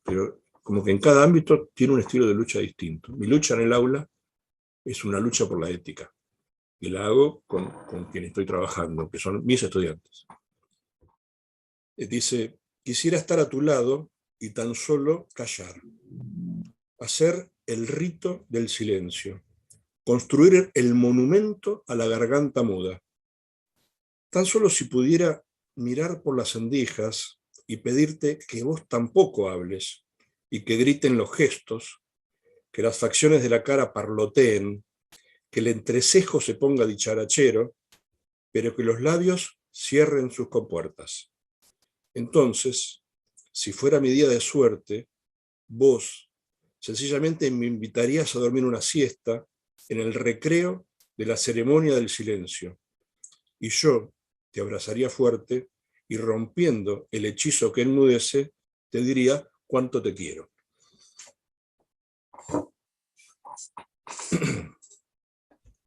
Pero como que en cada ámbito tiene un estilo de lucha distinto. Mi lucha en el aula es una lucha por la ética. Y la hago con quien estoy trabajando, que son mis estudiantes. Dice, quisiera estar a tu lado y tan solo callar. Hacer el rito del silencio. Construir el monumento a la garganta muda. Tan solo si pudiera mirar por las endijas y pedirte que vos tampoco hables y que griten los gestos, que las facciones de la cara parloteen, que el entrecejo se ponga dicharachero, pero que los labios cierren sus compuertas. Entonces, si fuera mi día de suerte, vos sencillamente me invitarías a dormir una siesta en el recreo de la ceremonia del silencio, y yo te abrazaría fuerte y, rompiendo el hechizo que enmudece, te diría cuánto te quiero.